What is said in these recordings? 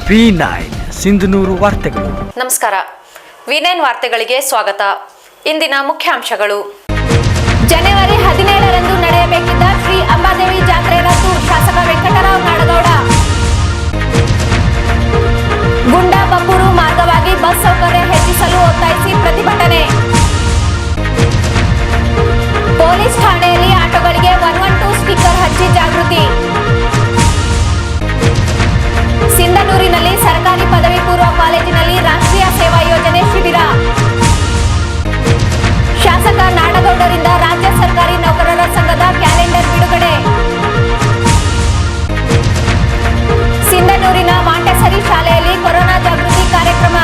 V9 Sindhanur ವಾರ್ತೆಗಳು. ನಮಸ್ಕಾರ. V9 ವಾರ್ತೆಗಳಿಗೆ ಸ್ವಾಗತ. ಇಂದಿನ ಮುಖ್ಯಾಂಶಗಳು. ಜನವರಿ 17ರಂದು ನಡೆಯಬೇಕಿದ್ದ ಶ್ರೀ ಅಂಬಾದೇವಿ ಜಾತ್ರೆ ರದ್ದು, ಶಾಸಕ ವೆಂಕಟರಾವ್ ನಾಡಗೌಡ. ಗುಂಡಾ ಬಬ್ಬೂರು ಮಾರ್ಗವಾಗಿ ಬಸ್ ಸೌಕರ್ಯ ಹೆಚ್ಚಿಸಲು ಒತ್ತಾಯಿಸಿ ಪ್ರತಿಭಟನೆ. ಪೊಲೀಸ್ ಠಾಣೆಯಲ್ಲಿ ಆಟೋಗಳಿಗೆ 112 ಸ್ಟಿಕ್ಕರ್ ಹಚ್ಚಿ ಜಾಗೃತಿ. ಸಿಂಧನೂರಿನಲ್ಲಿ ಸರ್ಕಾರಿ ಪದವಿ ಪೂರ್ವ ಕಾಲೇಜಿನಲ್ಲಿ ರಾಷ್ಟ್ರೀಯ ಸೇವಾ ಯೋಜನೆ ಶಿಬಿರ. ಶಾಸಕ ನಾಡಗೌಡರಿಂದ ರಾಜ್ಯ ಸರ್ಕಾರಿ ನೌಕರರ ಸಂಘದ ಕ್ಯಾಲೆಂಡರ್ ಬಿಡುಗಡೆ. ಸಿಂಧನೂರಿನ ಮಾಂಟೆಸರಿ ಶಾಲೆಯಲ್ಲಿ ಕೊರೋನಾ ಜಾಗೃತಿ ಕಾರ್ಯಕ್ರಮ.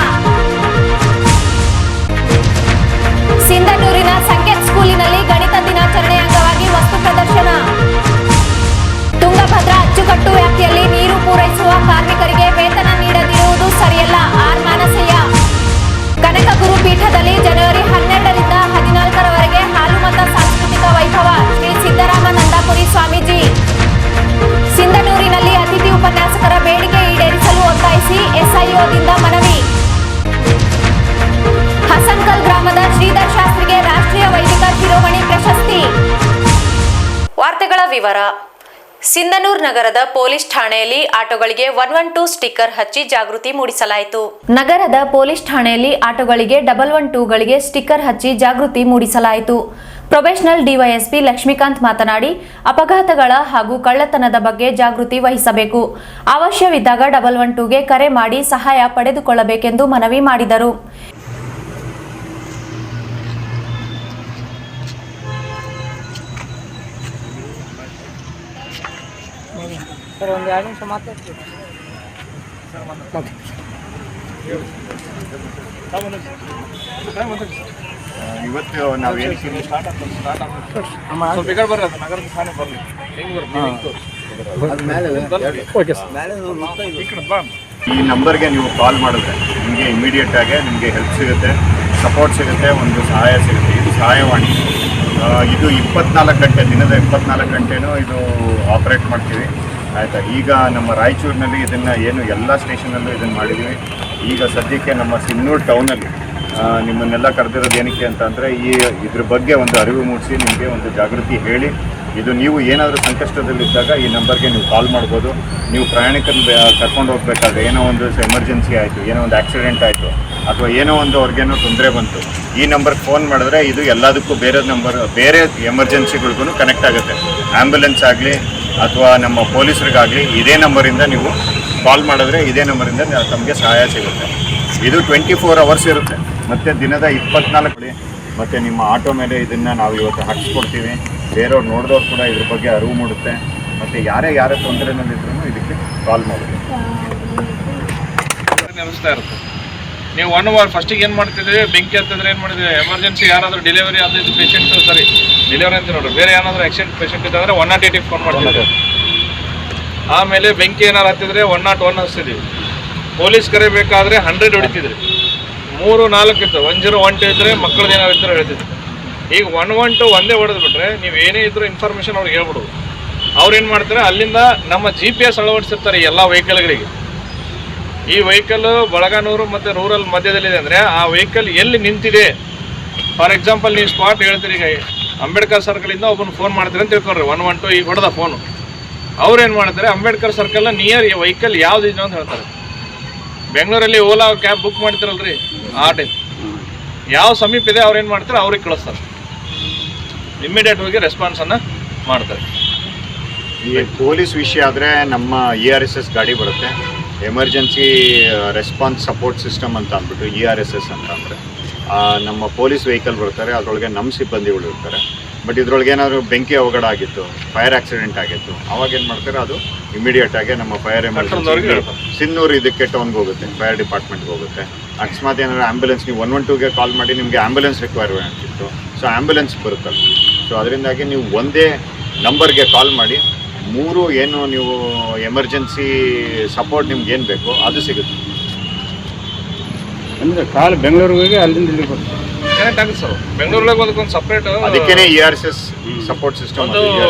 ಸಿಂಧನೂರಿನ ಸಂಕೇತ್ ಸ್ಕೂಲಿನಲ್ಲಿ ಗಣಿತ ದಿನಾಚರಣೆ ಅಂಗವಾಗಿ ವಸ್ತು ಪ್ರದರ್ಶನ. ತುಂಗಭದ್ರಾ ಅಚ್ಚುಕಟ್ಟು ವ್ಯಾಪ್ತಿಯಲ್ಲಿ ನೀರು ಪೂರೈಸುವ ಕಾರ್ಮಿಕರಿಗೆ ವೇತನ ನೀಡದಿರುವುದು ಸರಿಯಲ್ಲ, ಆರ್ ಮಾನಸಯ್ಯ. ಕನಕಗುರು ಪೀಠದಲ್ಲಿ ಜನವರಿ 12ರಿಂದ 14ರವರೆಗೆ ಹಾಲುಮತ ಸಾಂಸ್ಕೃತಿಕ ವೈಭವ, ಶ್ರೀ ಸಿದ್ದರಾಮಾನಂದಪುರಿ ಸ್ವಾಮೀಜಿ. ಸಿಂಧನೂರಿನಲ್ಲಿ ಅತಿಥಿ ಉಪನ್ಯಾಸಕರ ಬೇಡಿಕೆ ಈಡೇರಿಸಲು ಒತ್ತಾಯಿಸಿ ಎಸ್ಐಒದಿಂದ ಮನವಿ. ಹಸನ್ಕಲ್ ಗ್ರಾಮದ ಶ್ರೀಧರ್ ಶಾಸ್ತ್ರಿಗೆ ರಾಷ್ಟ್ರೀಯ ವೈದಿಕ ಶಿರೋಮಣಿ ಪ್ರಶಸ್ತಿ. ವಾರ್ತೆಗಳ ವಿವರ. ಸಿಂಧನೂರು ನಗರದ ಪೊಲೀಸ್ ಠಾಣೆಯಲ್ಲಿ ಆಟೋಗಳಿಗೆ 112 ಸ್ಟಿಕ್ಕರ್ ಹಚ್ಚಿ ಜಾಗೃತಿ ಮೂಡಿಸಲಾಯಿತು. ನಗರದ ಪೊಲೀಸ್ ಠಾಣೆಯಲ್ಲಿ ಆಟೋಗಳಿಗೆ 112ಗಳಿಗೆ ಸ್ಟಿಕ್ಕರ್ ಹಚ್ಚಿ ಜಾಗೃತಿ ಮೂಡಿಸಲಾಯಿತು. ಪ್ರೊಬೇಷನಲ್ ಡಿವೈಎಸ್ಪಿ ಲಕ್ಷ್ಮೀಕಾಂತ್ ಮಾತನಾಡಿ, ಅಪಘಾತಗಳ ಹಾಗೂ ಕಳ್ಳತನದ ಬಗ್ಗೆ ಜಾಗೃತಿ ವಹಿಸಬೇಕು. ಅವಶ್ಯವಿದ್ದಾಗ 112ಗೆ ಕರೆ ಮಾಡಿ ಸಹಾಯ ಪಡೆದುಕೊಳ್ಳಬೇಕೆಂದು ಮನವಿ ಮಾಡಿದರು. ಇವತ್ತು ನಾವು ಈ ನಂಬರ್ಗೆ ನೀವು ಕಾಲ್ ಮಾಡಿದ್ರೆ ನಿಮಗೆ ಇಮಿಡಿಯೇಟ್ ಆಗಿ ನಿಮಗೆ ಹೆಲ್ಪ್ ಸಿಗುತ್ತೆ, ಸಪೋರ್ಟ್ ಸಿಗುತ್ತೆ, ಒಂದು ಸಹಾಯ ಸಿಗುತ್ತೆ. ಇದು ಸಹಾಯವಾಣಿ. ಇದು 24 ಗಂಟೆ, ದಿನದ 24 ಗಂಟೆನೂ ಇದು ಆಪರೇಟ್ ಮಾಡ್ತೀವಿ, ಆಯಿತಾ. ಈಗ ನಮ್ಮ ರಾಯಚೂರಿನಲ್ಲಿ ಇದನ್ನು ಏನು ಎಲ್ಲ ಸ್ಟೇಷನಲ್ಲೂ ಇದನ್ನು ಮಾಡಿದ್ದೀವಿ. ಈಗ ಸದ್ಯಕ್ಕೆ ನಮ್ಮ ಸಿನ್ನೂರು ಟೌನಲ್ಲಿ ನಿಮ್ಮನ್ನೆಲ್ಲ ಕರೆದಿರೋದು ಏನಕ್ಕೆ ಅಂತ ಅಂದರೆ ಇದ್ರ ಬಗ್ಗೆ ಒಂದು ಅರಿವು ಮೂಡಿಸಿ, ನಿಮಗೆ ಒಂದು ಜಾಗೃತಿ ಹೇಳಿ, ಇದು ನೀವು ಏನಾದರೂ ಸಂಕಷ್ಟದಲ್ಲಿದ್ದಾಗ ಈ ನಂಬರ್ಗೆ ನೀವು ಕಾಲ್ ಮಾಡ್ಬೋದು. ನೀವು ಪ್ರಯಾಣಿಕರನ್ನ ಕರ್ಕೊಂಡು ಹೋಗ್ಬೇಕಾದ್ರೆ ಏನೋ ಒಂದು ಎಮರ್ಜೆನ್ಸಿ ಆಯಿತು, ಏನೋ ಒಂದು ಆಕ್ಸಿಡೆಂಟ್ ಆಯಿತು, ಅಥವಾ ಏನೋ ಒಂದು ಅವ್ರಿಗೇನೋ ತೊಂದರೆ ಬಂತು, ಈ ನಂಬರ್ಗೆ ಫೋನ್ ಮಾಡಿದ್ರೆ ಇದು ಎಲ್ಲದಕ್ಕೂ ಬೇರೆ ಎಮರ್ಜೆನ್ಸಿಗಳಿಗೂ ಕನೆಕ್ಟ್ ಆಗುತ್ತೆ. ಆ್ಯಂಬುಲೆನ್ಸ್ ಆಗಲಿ ಅಥವಾ ನಮ್ಮ ಪೊಲೀಸರಿಗಾಗಲಿ ಇದೇ ನಂಬರಿಂದ ನೀವು ಕಾಲ್ ಮಾಡಿದ್ರೆ ಇದೇ ನಂಬರಿಂದ ತಮಗೆ ಸಹಾಯ ಸಿಗುತ್ತೆ. ಇದು 24 ಅವರ್ಸ್ ಇರುತ್ತೆ, ಮತ್ತು ದಿನದ 24 ಮತ್ತು ನಿಮ್ಮ ಆಟೋ ಮೇಲೆ ಇದನ್ನು ನಾವು ಇವತ್ತು ಹಾಕಿಸ್ಕೊಡ್ತೀವಿ. ಬೇರೆಯವ್ರು ನೋಡಿದವ್ರು ಕೂಡ ಇದ್ರ ಬಗ್ಗೆ ಅರಿವು ಮೂಡುತ್ತೆ. ಮತ್ತು ಯಾರೇ ತೊಂದರೆನಲ್ಲಿದ್ರೂ ಇದಕ್ಕೆ ಕಾಲ್ ಮಾಡೋದು ಅನಿಸ್ತಾ ಇರುತ್ತೆ. ನೀವು 1 ಅವರ್ ಫಸ್ಟಿಗೆ ಏನು ಮಾಡ್ತಿದ್ದೀವಿ, ಬೆಂಕಿ ಹತ್ತಿದ್ರೆ ಏನು ಮಾಡಿದ್ವಿ, ಎಮರ್ಜೆನ್ಸಿ ಯಾರಾದರೂ ಡೆಲಿವರಿ ಆದಿದ್ದು ಪೇಷೆಂಟು, ಸರಿ ಡೆಲಿವರಿ ಅಂತ ನೋಡ್ರಿ, ಬೇರೆ ಏನಾದರೂ ಆಕ್ಸಿಡೆಂಟ್ ಪೇಷೆಂಟ್ ಇದ್ದರೆ 108ಗೆ ಫೋನ್ ಮಾಡ್ತಿದ್ದೀವಿ. ಆಮೇಲೆ ಬೆಂಕಿ ಏನಾರು ಹತ್ತಿದ್ರೆ 101 ಹಚ್ತಿದ್ದೀವಿ. ಪೊಲೀಸ್ ಕರಿಬೇಕಾದ್ರೆ 100 ಹೊಡಿತಿದ್ರಿ. 3-4 ಇತ್ತು, 1012 ಇದ್ದರೆ ಮಕ್ಕಳದ್ದು ಏನಾರು ಇದ್ದರೆ ಹೇಳ್ತಿದ್ರು. ಈಗ 112 ಒಂದೇ ಹೊಡೆದ್ಬಿಟ್ರೆ ನೀವು ಏನೇ ಇದ್ರೂ ಇನ್ಫಾರ್ಮೇಷನ್ ಅವ್ರಿಗೆ ಹೇಳ್ಬಿಡೋದು. ಅವ್ರು ಏನು ಮಾಡ್ತಾರೆ, ಅಲ್ಲಿಂದ ನಮ್ಮ GPS ಅಳವಡಿಸಿರ್ತಾರೆ ಎಲ್ಲ ವೆಹಿಕಲ್ಗಳಿಗೆ. ಈ ವೆಹಿಕಲ್ಲು ಬಳಗಾನೂರು ಮತ್ತು ರೂರಲ್ ಮಧ್ಯದಲ್ಲಿದೆ ಅಂದರೆ ಆ ವೆಹಿಕಲ್ ಎಲ್ಲಿ ನಿಂತಿದೆ, ಫಾರ್ ಎಕ್ಸಾಂಪಲ್ ನೀವು ಸ್ಪಾಟ್ ಹೇಳ್ತೀರಿ, ಈಗ ಅಂಬೇಡ್ಕರ್ ಸರ್ಕಲಿಂದ ಒಬ್ಬನು ಫೋನ್ ಮಾಡ್ತೀರಿ ಅಂತ ತಿಳ್ಕೊಳ್ರಿ, 112 ಈಗ ಹೊಡೆದ ಫೋನು. ಅವ್ರು ಏನು ಮಾಡ್ತಾರೆ, ಅಂಬೇಡ್ಕರ್ ಸರ್ಕಲ್ನ ನಿಯರ್ ವೆಹಿಕಲ್ ಯಾವುದಿದೆ ಅಂತ ಹೇಳ್ತಾರೆ. ಬೆಂಗಳೂರಲ್ಲಿ ಓಲಾ ಕ್ಯಾಬ್ ಬುಕ್ ಮಾಡ್ತಿರಲ್ರಿ, ಆ ಟೈಮ್ ಯಾವ ಸಮೀಪ ಇದೆ ಅವ್ರು ಏನು ಮಾಡ್ತಾರೆ, ಅವ್ರಿಗೆ ಕಳಿಸ್ತಾರೆ. ಇಮ್ಮಿಡಿಯೇಟ್ ಹೋಗಿ ರೆಸ್ಪಾನ್ಸನ್ನು ಮಾಡ್ತಾರೆ. ಈ ಪೊಲೀಸ್ ವಿಷಯ ಆದರೆ ನಮ್ಮ ERSS ಗಾಡಿ ಬರುತ್ತೆ, ಎಮರ್ಜೆನ್ಸಿ ರೆಸ್ಪಾನ್ಸ್ ಸಪೋರ್ಟ್ ಸಿಸ್ಟಮ್ ಅಂತ ಅಂದ್ಬಿಟ್ಟು ERSS ಅಂತ ಅಂದರೆ ನಮ್ಮ ಪೊಲೀಸ್ ವೆಹಿಕಲ್ ಬರ್ತಾರೆ, ಅದರೊಳಗೆ ನಮ್ಮ ಸಿಬ್ಬಂದಿಗಳು ಇರ್ತಾರೆ. ಬಟ್ ಇದ್ರೊಳಗೆ ಏನಾದರೂ ಬೆಂಕಿ ಅವಘಡ ಆಗಿತ್ತು, ಫೈರ್ ಆಕ್ಸಿಡೆಂಟ್ ಆಗಿತ್ತು, ಅವಾಗ ಏನು ಮಾಡ್ತಾರೆ, ಅದು ಇಮಿಡಿಯೇಟಾಗಿ ನಮ್ಮ ಫೈರ್ ಎಮರ್ಜೆನ್ಸಿ ಸಿನ್ನೂರು ಇದಕ್ಕೆ ಟೌನ್ಗೆ ಹೋಗುತ್ತೆ, ಫೈರ್ ಡಿಪಾರ್ಟ್ಮೆಂಟ್ಗೆ ಹೋಗುತ್ತೆ. ಅಕಸ್ಮಾತ್ ಏನಾದರೂ ಆ್ಯಂಬುಲೆನ್ಸ್ ನೀವು 112ಗೆ ಕಾಲ್ ಮಾಡಿ ನಿಮಗೆ ಆ್ಯಂಬುಲೆನ್ಸ್ ರಿಕ್ವೈರ್ಮೆಂಟ್ ಇತ್ತು, ಸೊ ಆ್ಯಂಬುಲೆನ್ಸ್ ಬರುತ್ತಲ್ಲ. ಸೊ ಅದರಿಂದಾಗಿ ನೀವು ಒಂದೇ ನಂಬರ್ಗೆ ಕಾಲ್ ಮಾಡಿ 3 ಏನು ನೀವು ಎಮರ್ಜೆನ್ಸಿ ಸಪೋರ್ಟ್ ನಿಮ್ಗೆ ಏನು ಬೇಕೋ ಅದು ಸಿಗುತ್ತೆ. ಅಂದರೆ ಕಾಲ್ ಬೆಂಗಳೂರಿಗೆ ಅಲ್ಲಿಂದ ಇಲ್ಲಿ ಬರುತ್ತೆ, ಕನೆಕ್ಟ್ ಆಗುತ್ತೆ ಸರ್. ಬೆಂಗಳೂರಲ್ಲಿ ಒಂದು ಸಪ್ರೇಟ್ ಅದಕ್ಕೇನೆ ERSS ಸಪೋರ್ಟ್ ಸಿಸ್ಟಮ್ ಒಂದು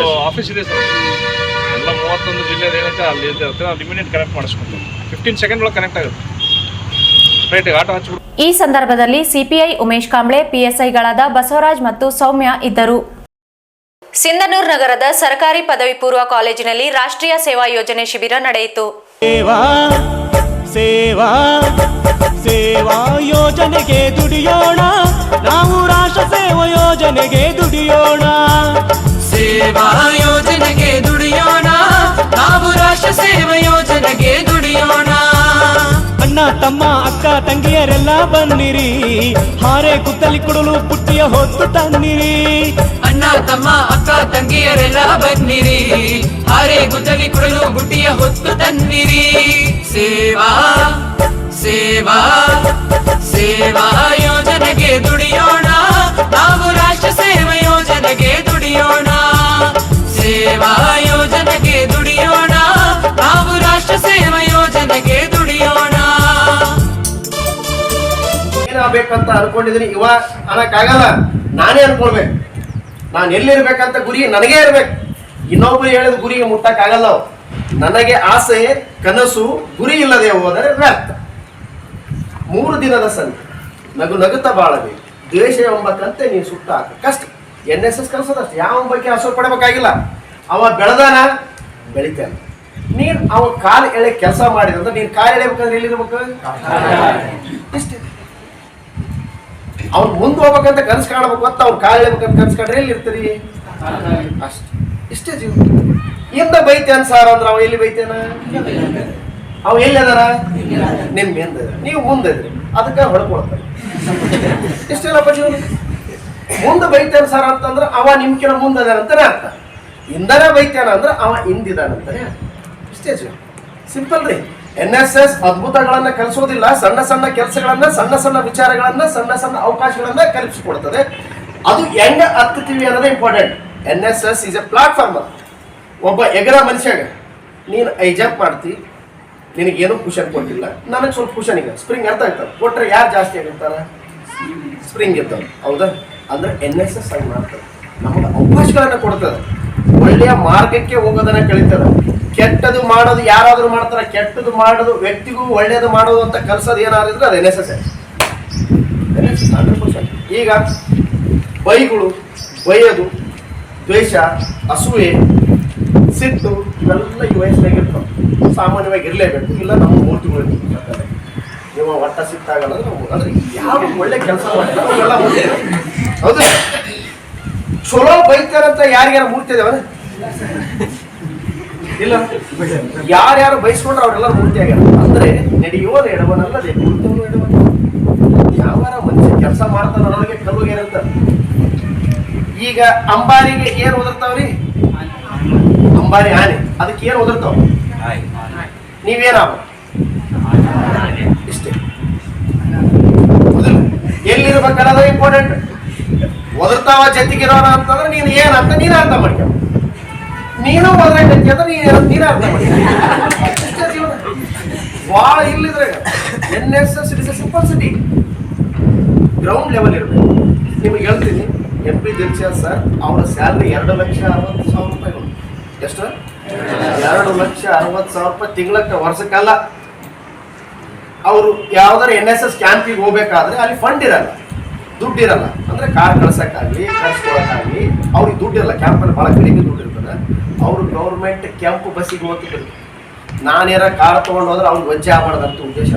ಆಫೀಸ್ ಇದೆ ಸರ್. ಎಲ್ಲ ಎಲ್ಲ 31 ಜಿಲ್ಲೆದು ಏನೈತೆ ಅಲ್ಲಿ ಇರುತ್ತೆ, ನಾವು ಇಮಿಡಿಯೇಟ್ ಕನೆಕ್ಟ್ ಮಾಡಿಸ್ಕೊತೀವಿ. 15 ಸೆಕೆಂಡ್ ಒಳಗೆ ಕನೆಕ್ಟ್ ಆಗುತ್ತೆ. ರೈಟ್, ಆಟೋ ಹಚ್ಚಿಬಿಟ್ಟು. ಈ ಸಂದರ್ಭದಲ್ಲಿ ಸಿಪಿಐ ಉಮೇಶ್ ಕಾಂಬ್ಳೆ, ಪಿಎಸ್ಐಗಳಾದ ಬಸವರಾಜ್ ಮತ್ತು ಸೌಮ್ಯ ಇದ್ದರು. ಸಿಂಧನೂರು ನಗರದ ಸರ್ಕಾರಿ ಪದವಿ ಪೂರ್ವ ಕಾಲೇಜಿನಲ್ಲಿ ರಾಷ್ಟ್ರೀಯ ಸೇವಾ ಯೋಜನೆ ಶಿಬಿರ ನಡೆಯಿತು. ಸೇವಾ ಯೋಜನೆಗೆ ದುಡಿಯೋಣ, ನಾವು ರಾಷ್ಟ್ರ ಸೇವಾ ಯೋಜನೆಗೆ ದುಡಿಯೋಣ. ಸೇವಾ ಯೋಜನೆಗೆ ದುಡಿಯೋಣ, ನಾವು ರಾಷ್ಟ್ರ ಸೇವಾ ಯೋಜನೆಗೆ ದುಡಿಯೋಣ. ಅಣ್ಣ ತಮ್ಮ ಅಕ್ಕ ತಂಗಿಯರೆಲ್ಲ ಬನ್ನಿರಿ, ಹಾರೆ ಕುತ್ತಲಿ ಕೊಡಲು ಪುಟ್ಟಿಯ ಹೊತ್ತು ತನ್ನಿರಿ. ಅಣ್ಣ ತಮ್ಮ ಅಕ್ಕ ತಂಗಿಯರೆಲ್ಲ ಬನ್ನಿರಿ, ಹಾರೆ ಕುತ್ತಲಿ ಕೊಡಲು ಬುಟ್ಟಿಯ ಹೊತ್ತು ತನ್ನಿರಿ. ಸೇವಾ ಸೇವಾ ಸೇವಾ ಯೋಜನೆಗೆ ದುಡಿಯೋಣ, ನಾವು ರಾಷ್ಟ್ರ ಸೇವಾ ಯೋಜನೆಗೆ ದುಡಿಯೋಣ. ಸೇವಾ ಯೋಜನೆಗೆ ದುಡಿಯೋಣ, ನಾವು ರಾಷ್ಟ್ರ ಸೇವಾ ಯೋಜನೆಗೆ ದುಡಿಯೋಣ. ಏನಾಗಬೇಕಂತ ಅನ್ಕೊಂಡಿದ್ದೀನಿ ಇವ ಅನ್ನಕ್ಕಾಗಲ್ಲ, ನಾನೇ ಅನ್ಕೊಳ್ಬೇಕು. ನಾನು ಎಲ್ಲಿರ್ಬೇಕಂತ ಗುರಿ ನನಗೇ ಇರ್ಬೇಕು. ಇನ್ನೊಬ್ಬರು ಹೇಳಿದ ಗುರಿಗೆ ಮುಟ್ಟಕ್ಕಾಗಲ್ಲ. ನನಗೆ ಆಸೆ, ಕನಸು, ಗುರಿ ಇಲ್ಲದೆ ಹೋದರೆ ವ್ಯರ್ಥ. 3 ದಿನದ ಸಂತೆ ನಗು ನಗುತ್ತಾ ಬಾಳಬೇಕು, ದ್ವೇಷ ಎಂಬಕ್ಕಂತೆ ನೀನು ಸುಟ್ಟ ಹಾಕ ಕಷ್ಟ. NSS ಕಲಿಸೋದಷ್ಟು ಯಾವ ಬಗ್ಗೆ ಹಸು ಪಡಬೇಕಾಗಿಲ್ಲ. ಅವ ಬೆಳೆದಾನ ಬೆಳಿತಾನೆ. ನೀನು ಅವ ಕಾಲು ಎಳೆ ಕೆಲಸ ಮಾಡಿದಂದ್ರೆ ನೀನು ಕಾಲು ಎಳೆಬೇಕಂದ್ರೆ ಎಲ್ಲಿರ್ಬೇಕು? ಇಷ್ಟೇ. ಅವ್ನು ಮುಂದೆ ಹೋಗ್ಬೇಕಂತ ಕನಸು ಕಾಣಬೇಕು ಅಂತ ಅವ್ನು ಕಾಲು ಎಳೆಬೇಕಂತ ಕನಸು ಕಂಡ್ರೆ ಎಲ್ಲಿ ಇರ್ತೀರಿ? ಅಷ್ಟೇ. ಇಷ್ಟೇ ಜೀವ. ಇಂದ ಬೈತೇನ್ ಸಾರ್ ಅಂದ್ರೆ ಅವ ಎಲ್ಲಿ ಬೈತೇನ? ಅವ ಎಲ್ಲಿ ಅದಾರ? ನಿಮ್ ಹಿಂದೆ, ನೀವು ಮುಂದೆ ಇದ್ರಿ, ಅದಕ್ಕೆ ಹೊಡ್ಕೊಳ್ತಾರೆ. ಇಷ್ಟೆಲ್ಲಪ್ಪ ಜೀವನ. ಮುಂದೆ ಬೈತೇನ ಸರ್ ಅಂತಂದ್ರೆ ಅವ ನಿಮ್ಕಿನ ಮುಂದೆ ಅದಾನಂತಾನೆ ಅರ್ಥ. ಇಂದನೇ ಬೈತೇನ ಅಂದ್ರೆ ಅವ ಹಿಂದಿದಾನಂತಾನೆ. ಇಷ್ಟೇ ಜೀವನ. ಸಿಂಪಲ್ ರೀ. NSS ಅದ್ಭುತಗಳನ್ನ ಕಲಿಸೋದಿಲ್ಲ, ಸಣ್ಣ ಸಣ್ಣ ಕೆಲಸಗಳನ್ನ, ಸಣ್ಣ ಸಣ್ಣ ವಿಚಾರಗಳನ್ನ, ಸಣ್ಣ ಸಣ್ಣ ಅವಕಾಶಗಳನ್ನ ಕಲ್ಪಿಸಿಕೊಡ್ತದೆ. ಅದು ಹೆಂಗ ಹತ್ತೀವಿ ಅನ್ನೋದೇ important. NSS is A platform. ಒಬ್ಬ ಎಗರ ಮನುಷ್ಯಾಗ ನೀನು 5 ಜಂಪ್ ಮಾಡ್ತಿ, ನಿನಗೇನು ಕುಶನ್ ಕೊಟ್ಟಿಲ್ಲ, ನನಗೆ ಸ್ವಲ್ಪ ಕುಶನ್ ಈಗ ಸ್ಪ್ರಿಂಗ್ ಅರ್ಥ ಆಗ್ತದೆ. ಕೊಟ್ಟರೆ ಯಾರು ಜಾಸ್ತಿ ಆಗಿರ್ತಾರ? ಸ್ಪ್ರಿಂಗ್ ಇರ್ತಾವೆ. ಹೌದಾ? ಅಂದ್ರೆ NSS ಆಗಿ ಮಾಡ್ತದೆ, ನಮಗೆ ಅವಕಾಶಗಳನ್ನ ಕೊಡ್ತದೆ, ಒಳ್ಳೆಯ ಮಾರ್ಗಕ್ಕೆ ಹೋಗೋದನ್ನ ಕಲಿತದೆ. ಕೆಟ್ಟದು ಮಾಡೋದು ಯಾರಾದರೂ ಮಾಡ್ತಾರೆ, ಕೆಟ್ಟದು ಮಾಡೋದು ವ್ಯಕ್ತಿಗೂ ಒಳ್ಳೆಯದು ಮಾಡೋದು ಅಂತ ಕಲ್ಸೋದು ಏನಾದ್ರೆ ಅದು NSS. 100%. ಈಗ ಬೈಗಳು, ಬೈಯೋದು, ದ್ವೇಷ, ಅಸೂಯೆ, ಸಿಟ್ಟು ಇವೆಲ್ಲ ಈ ವಯಸ್ಸಿನಾಗಿರ್ತಾವೆ. ಸಾಮಾನ್ಯವಾಗಿ ಇರಲೇಬೇಕು, ಇಲ್ಲ ನಮ್ಮ ಮೂರ್ತಿಗಳು ನೀವು ಒಟ್ಟ ಸಿಟ್ಟಾಗಲ್ಲ ಅಂದ್ರೆ ಯಾವ ಒಳ್ಳೆ ಕೆಲಸ ಮಾಡಿಲ್ಲ ಅವೆಲ್ಲ ಹೌದು. ಚಲೋ ಬೈತಾರಂತ ಯಾರಿಗಾರ ಮೂರ್ತಿ ಇದಾವ? ಇಲ್ಲ. ಯಾರ್ಯಾರು ಬಯಸ್ಕೊಂಡ್ರೆ ಅವರೆಲ್ಲ ಮೂರ್ತಿ ಆಗ್ಯಾರ. ಅಂದ್ರೆ ನಡೆಯುವ ಎಡವನಲ್ಲದೆ ಮೂರ್ತಿಯನ್ನು ಎಡವನ. ಯಾವಾರ ಮನುಷ್ಯ ಕೆಲಸ ಮಾಡ್ತಾನ ಅನ್ನೋರಿಗೆ ಕಲ್ಲು ಏನಿರ್ತಾರೆ. ಈಗ ಅಂಬಾರಿಗೆ ಏನ್ ಓದಿರ್ತಾವ್ರಿ? ಅಂಬಾರಿ ಆನೆ. ಅದಕ್ಕೆ ಏನ್ ಓದಿರ್ತಾವ? ನೀವೇನಾವ? ಇಷ್ಟೇ. ಎಲ್ಲಿರ್ಬೇಕನ್ನೋದು ಇಂಪಾರ್ಟೆಂಟ್. ಒದರ್ತಾವ ಜೊತೆಗಿರೋಣ ಅಂತಂದ್ರೆ ನೀನು ಏನಂತ ನೀನು ಅರ್ಥ ಮಾಡ್ಕೊ. ನೀನು ಒದ್ರೆ ಗತಿ ಅಂದ್ರೆ ನೀನು ಅರ್ಥ ಮಾಡ್ಕೊ. ಇಷ್ಟೇ ಜೀವನ. ಭಾಳ ಇಲ್ಲಿದ್ರೆ NSS is A simple city. Ground level ಇರಬೇಕು. ನಿಮಗೆ ಹೇಳ್ತೀನಿ, MP ದಿಲ್ಶಾದ್ ಸರ್ ಅವರ ಸ್ಯಾಲ್ರಿ 2,60,000 ರೂಪಾಯಿಗಳು. ಎಷ್ಟು? 2,60,000 ರೂಪಾಯಿ ತಿಂಗಳಕ್ಕೆ, ವರ್ಷಕ್ಕಲ್ಲ. ಅವರು ಯಾವ್ದಾರು NSS ಕ್ಯಾಂಪಿಗೆ ಹೋಗ್ಬೇಕಾದ್ರೆ ಅಲ್ಲಿ ಫಂಡ್ ಇರಲ್ಲ, ದುಡ್ಡು ಇರಲ್ಲ. ಅಂದ್ರೆ ಕಾರ್ ಕಳ್ಸಕ್ಕಾಗ್ಲಿ, ಕಳ್ಸ್ಕೊಳಕ್ಕಾಗ್ಲಿ ಅವ್ರಿಗೆ ದುಡ್ಡು ಇರಲ್ಲ. ಕ್ಯಾಂಪಲ್ಲಿ ಭಾಳ ಕಡಿಮೆ ದುಡ್ಡು ಇರ್ತದೆ. ಅವರು ಗೌರ್ಮೆಂಟ್ ಕ್ಯಾಂಪ್ ಬಸ್ಸಿಗೆ ಹೋಗ್ತಿದ್ರು. ನಾನೇನ ಕಾರ್ ತೊಗೊಂಡು ಹೋದ್ರೆ ಅವ್ರಿಗೆ ವಜ್ಜೆ ಆಗಬಾರ್ದಂತ ಉದ್ದೇಶ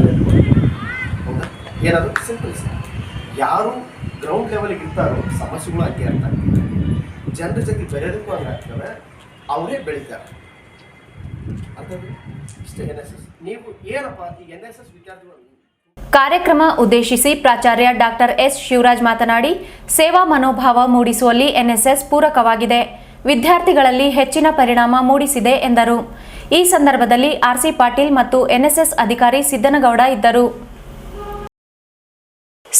ಹೌದಾ? ಏನದು ಸಿಂಪಲ್. ಯಾರು ಗ್ರೌಂಡ್ ಲೆವೆಲ್ಗೆ ಇರ್ತಾರೋ ಸಮಸ್ಯೆಗಳು ಹಂಗೆ ಅರ್ಥ ಆಗ್ತದೆ. ಜನರ ಜೊತೆ ಬೆರೆಯೋದಕ್ಕೂ ಹಂಗೆ ಆಗ್ತವೆ, ಅವರೇ ಬೆಳೀತಾರೆ. ಇಷ್ಟೇ NSS. ನೀವು ಏನಪ್ಪ ಈ NSS ವಿದ್ಯಾರ್ಥಿಗಳು. ಕಾರ್ಯಕ್ರಮ ಉದ್ದೇಶಿಸಿ ಪ್ರಾಚಾರ್ಯ ಡಾಕ್ಟರ್ ಎಸ್ ಶಿವರಾಜ್ ಮಾತನಾಡಿ, ಸೇವಾ ಮನೋಭಾವ ಮೂಡಿಸುವಲ್ಲಿ NSS ಪೂರಕವಾಗಿದೆ, ವಿದ್ಯಾರ್ಥಿಗಳಲ್ಲಿ ಹೆಚ್ಚಿನ ಪರಿಣಾಮ ಮೂಡಿಸಿದೆ ಎಂದರು. ಈ ಸಂದರ್ಭದಲ್ಲಿ RC ಪಾಟೀಲ್ ಮತ್ತು NSS ಅಧಿಕಾರಿ ಸಿದ್ದನಗೌಡ ಇದ್ದರು.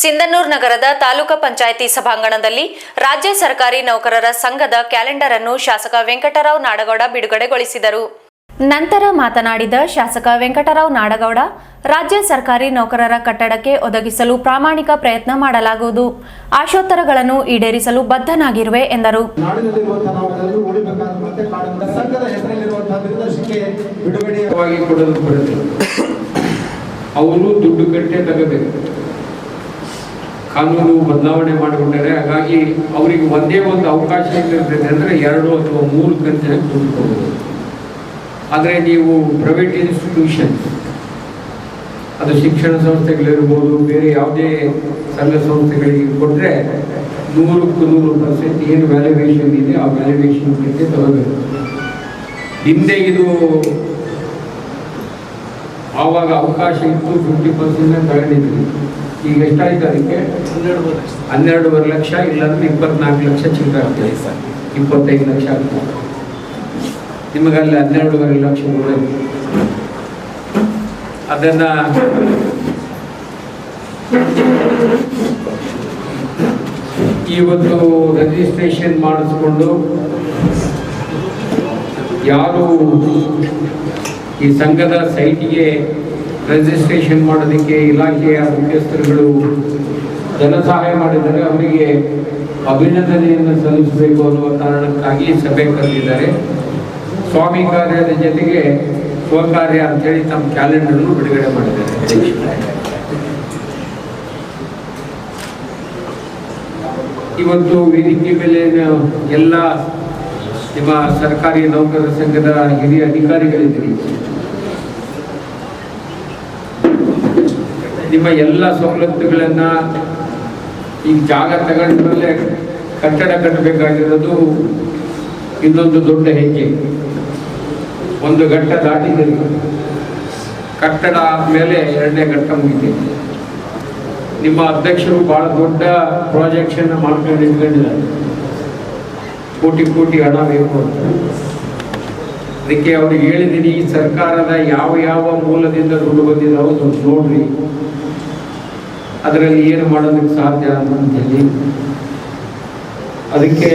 ಸಿಂಧನೂರು ನಗರದ ತಾಲೂಕು ಪಂಚಾಯಿತಿ ಸಭಾಂಗಣದಲ್ಲಿ ರಾಜ್ಯ ಸರ್ಕಾರಿ ನೌಕರರ ಸಂಘದ ಕ್ಯಾಲೆಂಡರ್ ಅನ್ನು ಶಾಸಕ ವೆಂಕಟರಾವ್ ನಾಡಗೌಡ ಬಿಡುಗಡೆಗೊಳಿಸಿದರು. ನಂತರ ಮಾತನಾಡಿದ ಶಾಸಕ ವೆಂಕಟರಾವ್ ನಾಡಗೌಡ, ರಾಜ್ಯ ಸರ್ಕಾರಿ ನೌಕರರ ಕಟ್ಟಡಕ್ಕೆ ಒದಗಿಸಲು ಪ್ರಾಮಾಣಿಕ ಪ್ರಯತ್ನ ಮಾಡಲಾಗುವುದು, ಆಶೋತ್ತರಗಳನ್ನು ಈಡೇರಿಸಲು ಬದ್ಧನಾಗಿರುವೆ ಎಂದರು. ನಾಡಿನಲ್ಲಿರುವಂತಹ ನಾವು ಉಳಿಬೇಕಾದ ಸಂಘದ ಹೆಸರಲ್ಲಿರುವಂತಹ ಕೊಡೋದು ಬರುತ್ತೆ. ಅವರು ದುಡ್ಡು ಕಟ್ಟೆ ತಗೋಬೇಕು. ಕಾನೂನು ಬದಲಾವಣೆ ಮಾಡಿಕೊಂಡರೆ, ಹಾಗಾಗಿ ಅವರಿಗೆ ಒಂದೇ ಒಂದು ಅವಕಾಶ ಇರ್ತದೆ ಅಂದರೆ 2 ಅಥವಾ 3 ಕಂತಿನಾಗ ದುಡ್ಡು ಕೊಡಬಹುದು. ಆದರೆ ನೀವು ಪ್ರೈವೇಟ್ ಇನ್ಸ್ಟಿಟ್ಯೂಷನ್, ಅದು ಶಿಕ್ಷಣ ಸಂಸ್ಥೆಗಳಿರ್ಬೋದು, ಬೇರೆ ಯಾವುದೇ ಸಂಘ ಸಂಸ್ಥೆಗಳಿಗೆ ಕೊಟ್ಟರೆ 100ಕ್ಕೆ 100% ಏನು ವ್ಯಾಲ್ಯೂಯೇಷನ್ ಇದೆ ಆ ವ್ಯಾಲ್ಯೂಯೇಷನ್ ಬಗ್ಗೆ ತಗೋಬೇಕು. ಹಿಂದೆ ಇದು ಆವಾಗ ಅವಕಾಶ ಇತ್ತು, 50% ತಗೊಂಡಿದ್ವಿ. ಈಗ ಎಷ್ಟಾಯ್ತು ಅದಕ್ಕೆ? 12.5 ಲಕ್ಷ, ಇಲ್ಲಾಂದ್ರೆ 24 ಲಕ್ಷ ಚಿಲ್ಲರೆ ಆಗ್ತದೆ ಸರ್, 25 ಲಕ್ಷ ಆಗ್ತದೆ. ನಿಮಗಲ್ಲಿ 12.5 ಲಕ್ಷ ಕೊಡಬೇಕು. ಅದನ್ನು ಇವತ್ತು ರಿಜಿಸ್ಟ್ರೇಷನ್ ಮಾಡಿಸ್ಕೊಂಡು ಯಾರು ಈ ಸಂಘದ ಸೈಟಿಗೆ ರಿಜಿಸ್ಟ್ರೇಷನ್ ಮಾಡೋದಕ್ಕೆ ಇಲಾಖೆಯ ಮುಖ್ಯಸ್ಥರುಗಳು ಜನ ಸಹಾಯ ಮಾಡಿದ್ದಾರೆ, ಅವರಿಗೆ ಅಭಿನಂದನೆಯನ್ನು ಸಲ್ಲಿಸಬೇಕು ಅನ್ನುವ ಕಾರಣಕ್ಕಾಗಿ ಸಭೆ ಕರೆದಿದ್ದಾರೆ. ಸ್ವಾಮಿ ಕಾರ್ಯದ ಜೊತೆಗೆ ಸ್ವಕಾರ್ಯ ಅಂತೇಳಿ ತಮ್ಮ ಕ್ಯಾಲೆಂಡರ್ನು ಬಿಡುಗಡೆ ಮಾಡಿದ್ದಾರೆ. ಇವತ್ತು ವೇದಿಕೆ ಮೇಲೆ ಎಲ್ಲ ನಿಮ್ಮ ಸರ್ಕಾರಿ ನೌಕರರ ಸಂಘದ ಹಿರಿಯ ಅಧಿಕಾರಿಗಳಿದ್ದೀರಿ. ನಿಮ್ಮ ಎಲ್ಲ ಸವಲತ್ತುಗಳನ್ನು ಈಗ ಜಾಗ ತಗೊಂಡ ಮೇಲೆ ಕಟ್ಟಡ ಕಟ್ಟಬೇಕಾಗಿರೋದು ಇನ್ನೊಂದು ದೊಡ್ಡ ಹೆಜ್ಜೆ. ಒಂದು ಘಟ್ಟ ದಾಟಿದ್ದೀರಿ, ಕಟ್ಟಡ ಆದಮೇಲೆ 2ನೇ ಘಟ್ಟ ಮುಗಿತೀವಿ. ನಿಮ್ಮ ಅಧ್ಯಕ್ಷರು ಭಾಳ ದೊಡ್ಡ ಪ್ರಾಜೆಕ್ಟ್ಸನ್ನು ಮಾಡ್ಕೊಂಡು ಇಟ್ಕೊಂಡಿದ್ದಾರೆ. ಕೋಟಿ ಹಣ ಬೇಕು ಅಂತ. ಅದಕ್ಕೆ ಅವ್ರಿಗೆ ಹೇಳಿದ್ದೀನಿ, ಈ ಸರ್ಕಾರದ ಯಾವ ಮೂಲದಿಂದ ದುಡ್ಡು ಬಂದಿದ್ದಾವೋ ಸ್ವಲ್ಪ ನೋಡ್ರಿ, ಅದರಲ್ಲಿ ಏನು ಮಾಡೋದಕ್ಕೆ ಸಾಧ್ಯ ಅಂತ ಹೇಳಿ. ಅದಕ್ಕೆ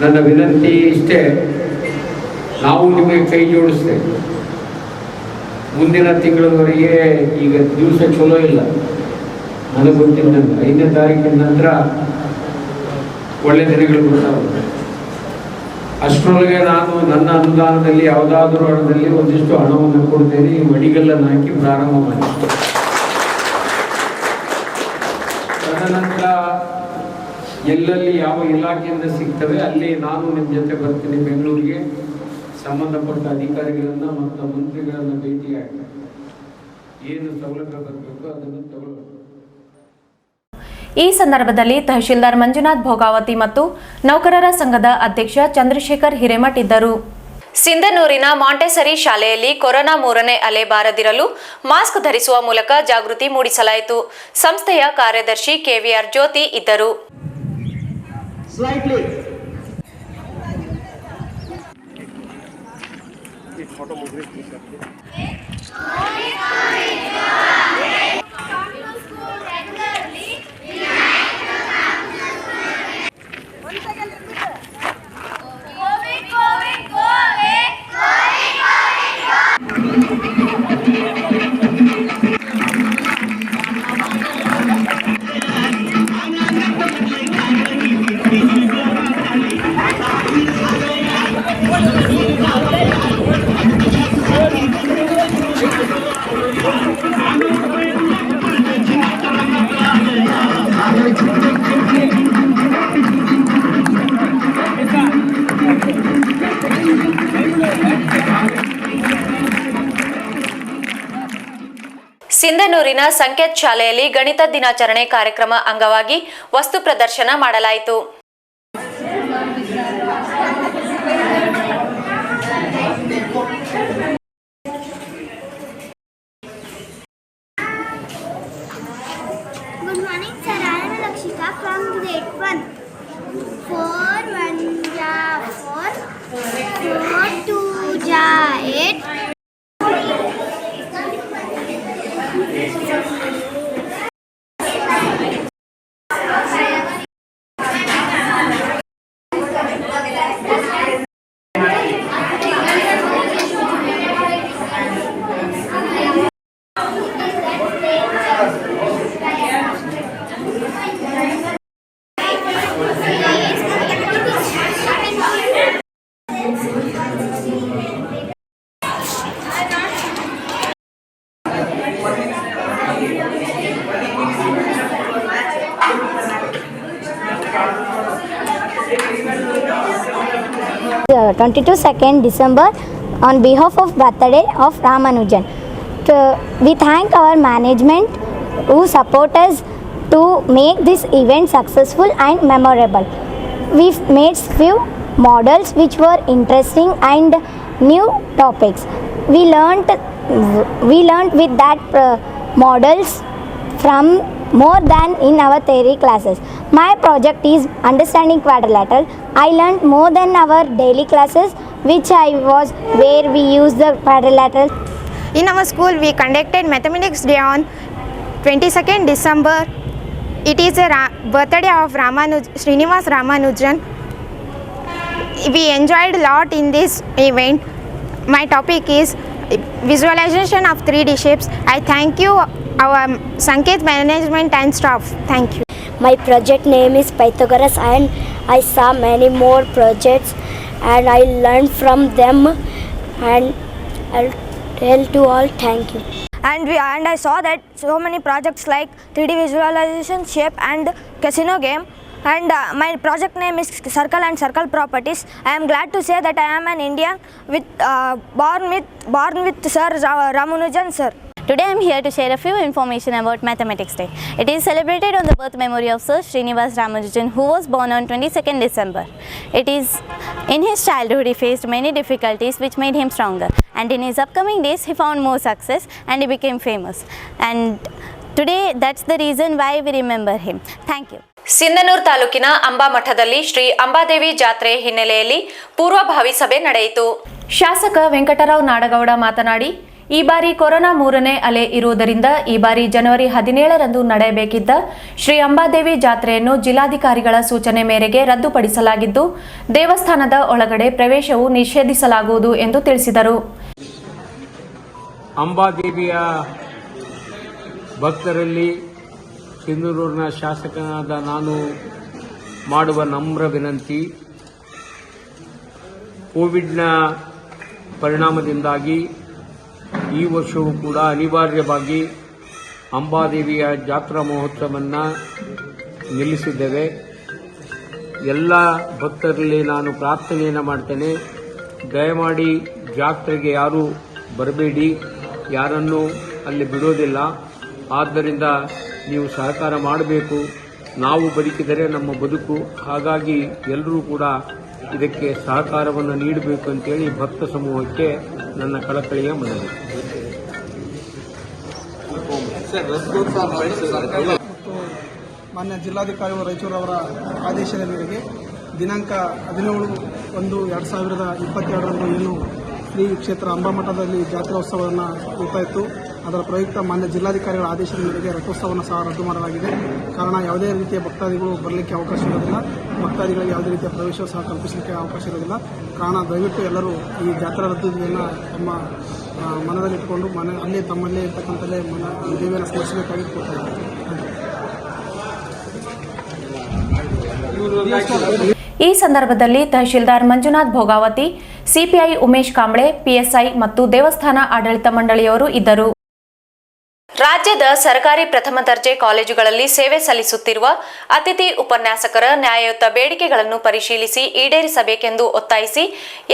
ನನ್ನ ವಿನಂತಿ ಇಷ್ಟೇ, ನಾವು ನಿಮಗೆ ಕೈ ಜೋಡಿಸ್ತೇವೆ. ಮುಂದಿನ ತಿಂಗಳವರೆಗೆ, ಈಗ ದಿವಸ ಚಲೋ ಇಲ್ಲ ನನಗೆ ಗೊತ್ತಿದ್ದಂಗೆ, 5ನೇ ತಾರೀಕಿನ ನಂತರ ಒಳ್ಳೆ ದಿನಗಳು ಬರ್ತಾವೆ. ಅಷ್ಟರೊಳಗೆ ನಾನು ನನ್ನ ಅನುದಾನದಲ್ಲಿ ಯಾವುದಾದ್ರೂ ಹಣದಲ್ಲಿ ಒಂದಿಷ್ಟು ಹಣವನ್ನು ಕೊಡ್ತೇನೆ, ಮಡಿಗಲ್ಲನ್ನು ಹಾಕಿ ಪ್ರಾರಂಭ ಮಾಡಿ. ತದನಂತರ ಎಲ್ಲೆಲ್ಲಿ ಯಾವ ಇಲಾಖೆಯಿಂದ ಸಿಗ್ತವೆ ಅಲ್ಲಿ ನಾನು ನಿಮ್ಮ ಜೊತೆ ಬರ್ತೀನಿ ಬೆಂಗಳೂರಿಗೆ. ಸಂಬಂಧಪಟ್ಟ ಅಧಿಕಾರಿಗಳನ್ನು ಮತ್ತು ಮಂತ್ರಿಗಳನ್ನು ಭೇಟಿಯಾಗಿ ಏನು ಸೌಲಭ್ಯ ಬರಬೇಕು ಅದನ್ನು ತಗೊಳ್ಬೇಕು. ಈ ಸಂದರ್ಭದಲ್ಲಿ ತಹಶೀಲ್ದಾರ್ ಮಂಜುನಾಥ್ ಭೋಗಾವತಿ ಮತ್ತು ನೌಕರರ ಸಂಘದ ಅಧ್ಯಕ್ಷ ಚಂದ್ರಶೇಖರ್ ಹಿರೇಮಠ್ ಇದ್ದರು. ಸಿಂಧನೂರಿನ ಮಾಂಟೆಸರಿ ಶಾಲೆಯಲ್ಲಿ ಕೊರೋನಾ 3ನೇ ಅಲೆ ಬಾರದಿರಲು ಮಾಸ್ಕ್ ಧರಿಸುವ ಮೂಲಕ ಜಾಗೃತಿ ಮೂಡಿಸಲಾಯಿತು. ಸಂಸ್ಥೆಯ ಕಾರ್ಯದರ್ಶಿ ಕೆವಿಆರ್ ಜ್ಯೋತಿ ಇದ್ದರು. ಸಿಂಧನೂರಿನ ಸಂಕೇತ್ ಶಾಲೆಯಲ್ಲಿ ಗಣಿತ ದಿನಾಚರಣೆ ಕಾರ್ಯಕ್ರಮ ಅಂಗವಾಗಿ ವಸ್ತು ಪ್ರದರ್ಶನ ಮಾಡಲಾಯಿತು. Good morning, sir. I am Lakshika from grade 1. 4 1 ja 4, 4 2 ja 8. 22nd December on behalf of birthday of Ramanujan. We thank our management who support us to make this event successful and memorable. We've made few models which were interesting and new topics. We learnt with that models from more than in our theory classes. My project is understanding quadrilateral. I learned more than our daily classes where we use the quadrilateral. In our school, we conducted Mathematics Day on 22nd December. It is a birthday of Srinivas Ramanujan. We enjoyed a lot in this event. My topic is visualization of 3D shapes. I thank you, our Sanket management and staff. Thank you. My project name is Pythagoras, and I saw many more projects and I learned from them, and I'll tell to all thank you. And I saw that so many projects like 3D visualization, shape and casino game. And my project name is Circle and Circle Properties. I am glad to say that I am an Indian born with Sir Ramanujan sir. Today I am here to share a few information about Mathematics Day. It is celebrated on the birth memory of Sir Srinivas Ramanujan, who was born on 22nd December. It is in his childhood he faced many difficulties which made him stronger, and in his upcoming days he found more success and he became famous. And today that's the reason why we remember him. Thank you. Sindhanur ತಾಲೂಕಿನ ಅಂಬಾಮಠದಲ್ಲಿ ಶ್ರೀ ಅಂಬಾದೇವಿ ಜಾತ್ರೆ ಹಿನ್ನೆಲೆಯಲ್ಲಿ ಪೂರ್ವಭಾವಿ ಸಭೆ ನಡೆಯಿತು. ಶಾಸಕ ವೆಂಕಟರಾವ್ ನಾಡಗೌಡ ಮಾತನಾಡಿ, ಈ ಬಾರಿ ಕೊರೋನಾ 3ನೇ ಅಲೆ ಇರುವುದರಿಂದ ಈ ಬಾರಿ ಜನವರಿ 17ರಂದು ನಡೆಯಬೇಕಿದ್ದ ಶ್ರೀ ಅಂಬಾದೇವಿ ಜಾತ್ರೆಯನ್ನು ಜಿಲ್ಲಾಧಿಕಾರಿಗಳ ಸೂಚನೆ ಮೇರೆಗೆ ರದ್ದುಪಡಿಸಲಾಗಿದ್ದು, ದೇವಸ್ಥಾನದ ಒಳಗಡೆ ಪ್ರವೇಶವು ನಿಷೇಧಿಸಲಾಗುವುದು ಎಂದು ತಿಳಿಸಿದರು. ಅಂಬಾದೇವಿಯ ಭಕ್ತರಲ್ಲಿ ಸಿಂಧನೂರಿನ ಶಾಸಕನಾದ ನಾನು ಮಾಡುವ ನಮ್ರ ವಿನಂತಿ, ಕೋವಿಡ್ನ ಪರಿಣಾಮದಿಂದಾಗಿ ಈ ವರ್ಷವೂ ಕೂಡ ಅನಿವಾರ್ಯವಾಗಿ ಅಂಬಾದೇವಿಯ ಜಾತ್ರಾ ಮಹೋತ್ಸವವನ್ನು ನಿಲ್ಲಿಸಿದ್ದೇವೆ. ಎಲ್ಲ ಭಕ್ತರಲ್ಲಿ ನಾನು ಪ್ರಾರ್ಥನೆಯನ್ನು ಮಾಡ್ತೇನೆ, ದಯಮಾಡಿ ಜಾತ್ರೆಗೆ ಯಾರೂ ಬರಬೇಡಿ, ಯಾರನ್ನೂ ಅಲ್ಲಿ ಬಿಡೋದಿಲ್ಲ. ಆದ್ದರಿಂದ ನೀವು ಸಹಕಾರ ಮಾಡಬೇಕು. ನಾವು ಬದುಕಿದರೆ ನಮ್ಮ ಬದುಕು, ಹಾಗಾಗಿ ಎಲ್ಲರೂ ಕೂಡ ಇದಕ್ಕೆ ಸಹಕಾರವನ್ನು ನೀಡಬೇಕು ಅಂತೇಳಿ ಭಕ್ತ ಸಮೂಹಕ್ಕೆ ನನ್ನ ಕಳಕಳಿಯ ಮನವಿ. ಮಾನ್ಯ ಜಿಲ್ಲಾಧಿಕಾರಿಗಳು ರಾಯಚೂರವರ ಆದೇಶದ ಮೇರೆಗೆ ದಿನಾಂಕ 17/1/2022 ಏನು ಶ್ರೀ ಕ್ಷೇತ್ರ ಅಂಬಾಮಠದಲ್ಲಿ ಜಾತ್ರೋತ್ಸವವನ್ನು ಇರ್ತಾ ಇತ್ತು, ಅದರ ಪ್ರಯುಕ್ತ ಮಾನ್ಯ ಜಿಲ್ಲಾಧಿಕಾರಿಗಳ ಆದೇಶದ ಮೇರೆಗೆ ರಥೋತ್ಸವವನ್ನು ಸಹ ರದ್ದು ಮಾಡಲಾಗಿದೆ. ಕಾರಣ ಯಾವುದೇ ರೀತಿಯ ಭಕ್ತಾದಿಗಳು ಬರಲಿಕ್ಕೆ ಅವಕಾಶ ಇರೋದಿಲ್ಲ, ಭಕ್ತಾದಿಗಳಿಗೆ ಯಾವುದೇ ರೀತಿಯ ಪ್ರವೇಶ ಸಹ ಕಲ್ಪಿಸಲಿಕ್ಕೆ ಅವಕಾಶ ಇರೋದಿಲ್ಲ. ಕಾರಣ ದಯವಿಟ್ಟು ಎಲ್ಲರೂ ಈ ಜಾತ್ರಾ ರದ್ದುಯನ್ನು ತಮ್ಮ ಮನದಲ್ಲಿಟ್ಟುಕೊಂಡು ಅಲ್ಲೇ ತಮ್ಮಲ್ಲೇ ಇರ್ತಕ್ಕಂಥಲ್ಲೇ ದೇವಿಯನ್ನು ಸ್ಮರಿಸಬೇಕಾಗಿ ಕೋರ್ತಾ ಈ ಸಂದರ್ಭದಲ್ಲಿ ತಹಶೀಲ್ದಾರ್ ಮಂಜುನಾಥ್ ಭೋಗಾವತಿ, ಸಿಪಿಐ ಉಮೇಶ್ ಕಾಂಬ್ಳೆ, ಪಿಎಸ್ಐ ಮತ್ತು ದೇವಸ್ಥಾನ ಆಡಳಿತ ಮಂಡಳಿಯವರು ಇದ್ದರು. ರಾಜ್ಯದ ಸರ್ಕಾರಿ ಪ್ರಥಮ ದರ್ಜೆ ಕಾಲೇಜುಗಳಲ್ಲಿ ಸೇವೆ ಸಲ್ಲಿಸುತ್ತಿರುವ ಅತಿಥಿ ಉಪನ್ಯಾಸಕರ ನ್ಯಾಯಯುತ ಬೇಡಿಕೆಗಳನ್ನು ಪರಿಶೀಲಿಸಿ ಈಡೇರಿಸಬೇಕೆಂದು ಒತ್ತಾಯಿಸಿ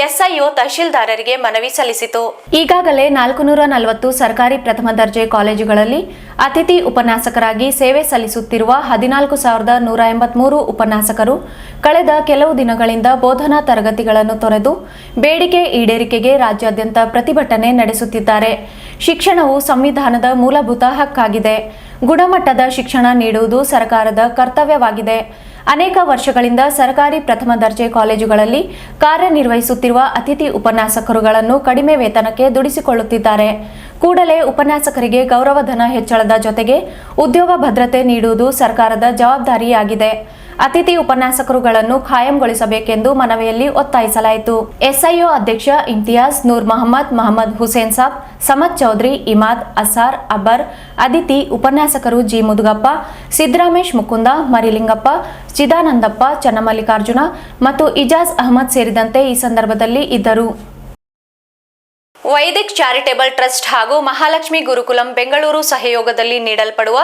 ಎಸ್ಐಒ ತಹಶೀಲ್ದಾರರಿಗೆ ಮನವಿ ಸಲ್ಲಿಸಿತು. ಈಗಾಗಲೇ 440 ಸರ್ಕಾರಿ ಪ್ರಥಮ ದರ್ಜೆ ಕಾಲೇಜುಗಳಲ್ಲಿ ಅತಿಥಿ ಉಪನ್ಯಾಸಕರಾಗಿ ಸೇವೆ ಸಲ್ಲಿಸುತ್ತಿರುವ 14,183 ಉಪನ್ಯಾಸಕರು ಕಳೆದ ಕೆಲವು ದಿನಗಳಿಂದ ಬೋಧನಾ ತರಗತಿಗಳನ್ನು ತೊರೆದು ಬೇಡಿಕೆ ಈಡೇರಿಕೆಗೆ ರಾಜ್ಯಾದ್ಯಂತ ಪ್ರತಿಭಟನೆ ನಡೆಸುತ್ತಿದ್ದಾರೆ. ಶಿಕ್ಷಣವು ಸಂವಿಧಾನದ ಮೂಲಭೂತ ಹಕ್ಕಾಗಿದೆ. ಗುಣಮಟ್ಟದ ಶಿಕ್ಷಣ ನೀಡುವುದು ಸರ್ಕಾರದ ಕರ್ತವ್ಯವಾಗಿದೆ. ಅನೇಕ ವರ್ಷಗಳಿಂದ ಸರ್ಕಾರಿ ಪ್ರಥಮ ದರ್ಜೆ ಕಾಲೇಜುಗಳಲ್ಲಿ ಕಾರ್ಯನಿರ್ವಹಿಸುತ್ತಿರುವ ಅತಿಥಿ ಉಪನ್ಯಾಸಕರುಗಳನ್ನು ಕಡಿಮೆ ವೇತನಕ್ಕೆ ದುಡಿಸಿಕೊಳ್ಳುತ್ತಿದ್ದಾರೆ. ಕೂಡಲೇ ಉಪನ್ಯಾಸಕರಿಗೆ ಗೌರವಧನ ಹೆಚ್ಚಳದ ಜೊತೆಗೆ ಉದ್ಯೋಗ ಭದ್ರತೆ ನೀಡುವುದು ಸರ್ಕಾರದ ಜವಾಬ್ದಾರಿಯಾಗಿದೆ. ಅತಿಥಿ ಉಪನ್ಯಾಸಕರುಗಳನ್ನು ಖಾಯಂಗೊಳಿಸಬೇಕೆಂದು ಮನವಿಯಲ್ಲಿ ಒತ್ತಾಯಿಸಲಾಯಿತು. ಎಸ್ಐಒ ಅಧ್ಯಕ್ಷ ಇಮ್ತಿಯಾಜ್, ನೂರ್ ಮಹಮ್ಮದ್ ಹುಸೇನ್ ಸಾಬ್, ಸಮದ್ ಚೌಧರಿ, ಇಮಾದ್, ಅಸಾರ್, ಅಬ್ಬರ್, ಅದಿತಿ, ಉಪನ್ಯಾಸಕರು ಜಿ ಮುದುಗಪ್ಪ, ಸಿದ್ದರಾಮೇಶ್ ಮುಕುಂದ, ಮರಿಲಿಂಗಪ್ಪ, ಚಿದಾನಂದಪ್ಪ, ಚನ್ನಮಲ್ಲಿಕಾರ್ಜುನ ಮತ್ತು ಇಜಾಜ್ ಅಹಮದ್ ಸೇರಿದಂತೆ ಈ ಸಂದರ್ಭದಲ್ಲಿ ಇದ್ದರು. ವೈದಿಕ್ ಚಾರಿಟೇಬಲ್ ಟ್ರಸ್ಟ್ ಹಾಗೂ ಮಹಾಲಕ್ಷ್ಮಿ ಗುರುಕುಲಂ ಬೆಂಗಳೂರು ಸಹಯೋಗದಲ್ಲಿ ನೀಡಲ್ಪಡುವ